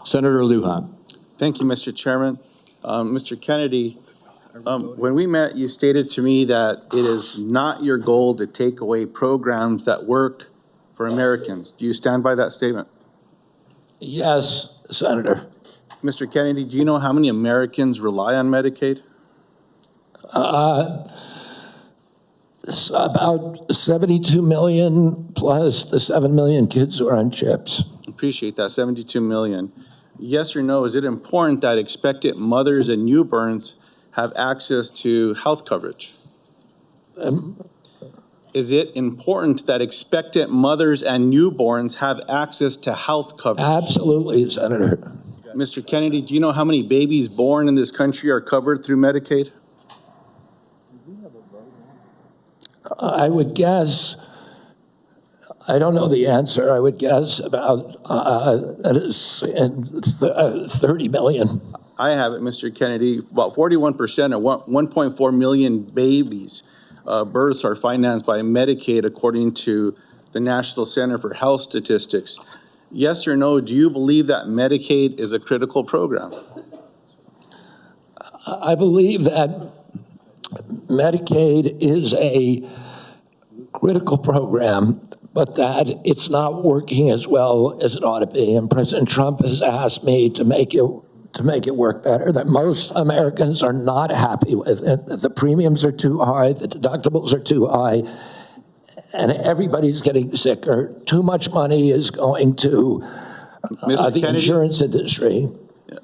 Senator Lujan. Thank you, Mr. Chairman. Mr. Kennedy, when we met, you stated to me that it is not your goal to take away programs that work for Americans. Do you stand by that statement? Yes, Senator. Mr. Kennedy, do you know how many Americans rely on Medicaid? It's about 72 million plus the 7 million kids who are on chips. Appreciate that, 72 million. Yes or no, is it important that expectant mothers and newborns have access to health coverage? Is it important that expectant mothers and newborns have access to health coverage? Absolutely, Senator. Mr. Kennedy, do you know how many babies born in this country are covered through Medicaid? I would guess, I don't know the answer, I would guess about 30 million. I have it, Mr. Kennedy, about 41% or 1.4 million babies births are financed by Medicaid, according to the National Center for Health Statistics. Yes or no, do you believe that Medicaid is a critical program? I believe that Medicaid is a critical program, but that it's not working as well as it ought to be. And President Trump has asked me to make it work better, that most Americans are not happy with it, that the premiums are too high, the deductibles are too high, and everybody's getting sicker. Too much money is going to the insurance industry.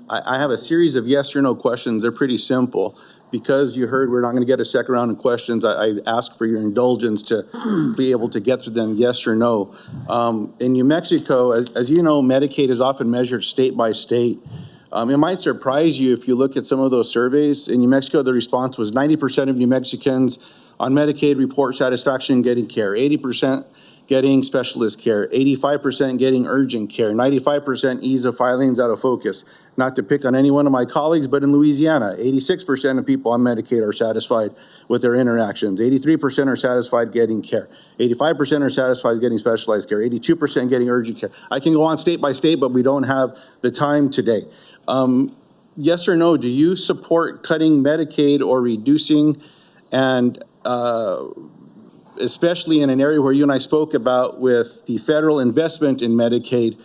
I have a series of yes or no questions. They're pretty simple. Because you heard we're not going to get a second round of questions, I ask for your indulgence to be able to get through them yes or no. In New Mexico, as you know, Medicaid is often measured state by state. It might surprise you if you look at some of those surveys. In New Mexico, the response was 90% of New Mexicans on Medicaid report satisfaction getting care, 80% getting specialist care, 85% getting urgent care, 95% ease of filings out of focus. Not to pick on any one of my colleagues, but in Louisiana, 86% of people on Medicaid are satisfied with their interactions. 83% are satisfied getting care. 85% are satisfied getting specialized care. 82% getting urgent care. I can go on state by state, but we don't have the time today. Yes or no, do you support cutting Medicaid or reducing, and especially in an area where you and I spoke about with the federal investment in Medicaid,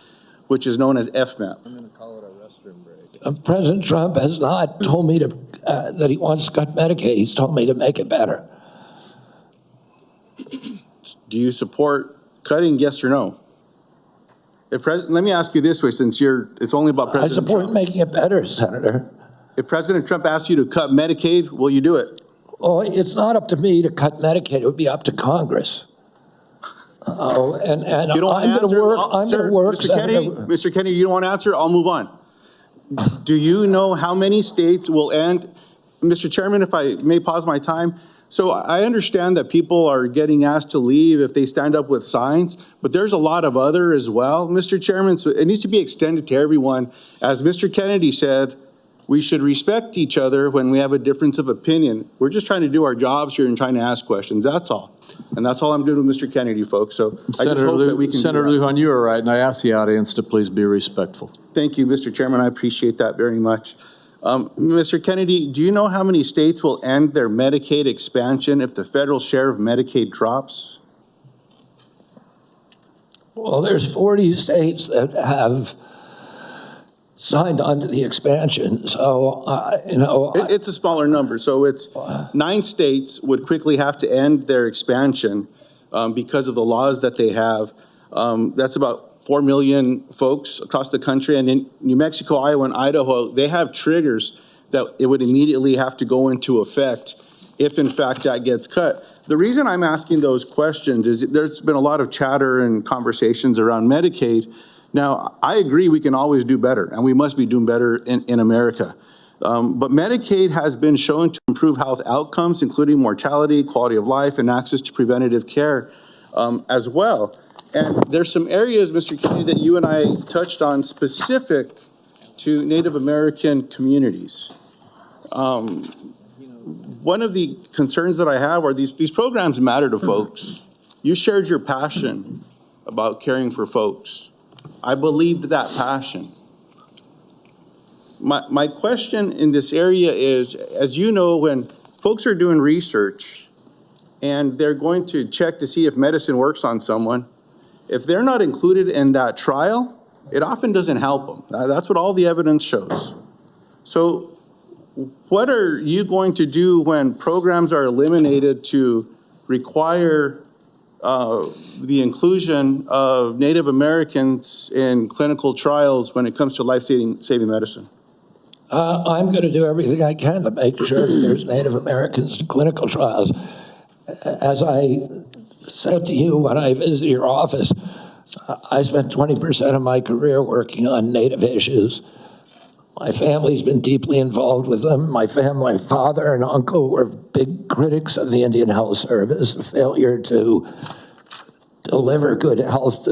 which is known as FMAP? I'm going to call it a restroom break. President Trump has not told me to that he wants to cut Medicaid. He's told me to make it better. Do you support cutting, yes or no? Let me ask you this way, since it's only about President Trump. I support making it better, Senator. If President Trump asked you to cut Medicaid, will you do it? Well, it's not up to me to cut Medicaid. It would be up to Congress. And I'm going to work. Mr. Kennedy, you don't want to answer? I'll move on. Do you know how many states will end? Mr. Chairman, if I may pause my time. So I understand that people are getting asked to leave if they stand up with signs, but there's a lot of other as well, Mr. Chairman. So it needs to be extended to everyone. As Mr. Kennedy said, we should respect each other when we have a difference of opinion. We're just trying to do our jobs here and trying to ask questions. That's all. And that's all I'm doing with Mr. Kennedy, folks. So I just hope that we can. Senator Lujan, you are right, and I ask the audience to please be respectful. Thank you, Mr. Chairman. I appreciate that very much. Mr. Kennedy, do you know how many states will end their Medicaid expansion if the federal share of Medicaid drops? Well, there's 40 states that have signed on to the expansion. So, it's a smaller number. So it's 9 states would quickly have to end their expansion because of the laws that they have. That's about 4 million folks across the country. And in New Mexico, Iowa, and Idaho, they have triggers that it would immediately have to go into effect if, in fact, that gets cut. The reason I'm asking those questions is there's been a lot of chatter and conversations around Medicaid. Now, I agree we can always do better, and we must be doing better in America. But Medicaid has been shown to improve health outcomes, including mortality, quality of life, and access to preventative care as well. And there's some areas, Mr. Kennedy, that you and I touched on specific to Native American communities. One of the concerns that I have are these programs matter to folks. You shared your passion about caring for folks. I believed that passion. My question in this area is, as you know, when folks are doing research and they're going to check to see if medicine works on someone, if they're not included in that trial, it often doesn't help them. That's what all the evidence shows. So what are you going to do when programs are eliminated to require the inclusion of Native Americans in clinical trials when it comes to life-saving medicine? I'm going to do everything I can to make sure that there's Native Americans in clinical trials. As I said to you when I visited your office, I spent 20% of my career working on Native issues. My family's been deeply involved with them. My father and uncle were big critics of the Indian Health Service, a failure to deliver good health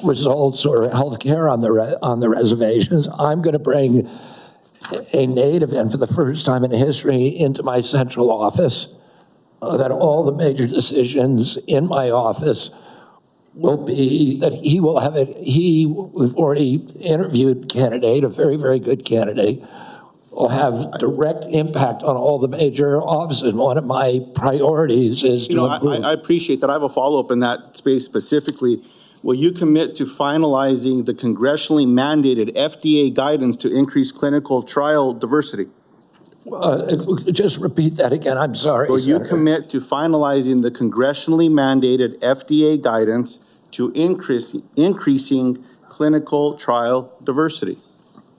results or health care on the reservations. I'm going to bring a native and for the first time in history into my central office, that all the major decisions in my office will be that he will have it. We've already interviewed candidate, a very, very good candidate, will have direct impact on all the major offices. One of my priorities is to improve. I appreciate that. I have a follow-up in that space specifically. Will you commit to finalizing the congressionally mandated FDA guidance to increase clinical trial diversity? Just repeat that again. I'm sorry, Will you Senator. commit to finalizing the congressionally mandated FDA guidance to increasing clinical trial diversity?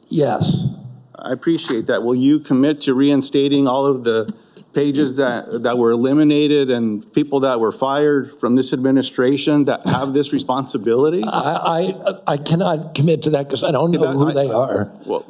Yes. I appreciate that. Will you commit to reinstating all of the pages that were eliminated and people that were fired from this administration that have this responsibility? I cannot commit to that because I don't know who they are. Well,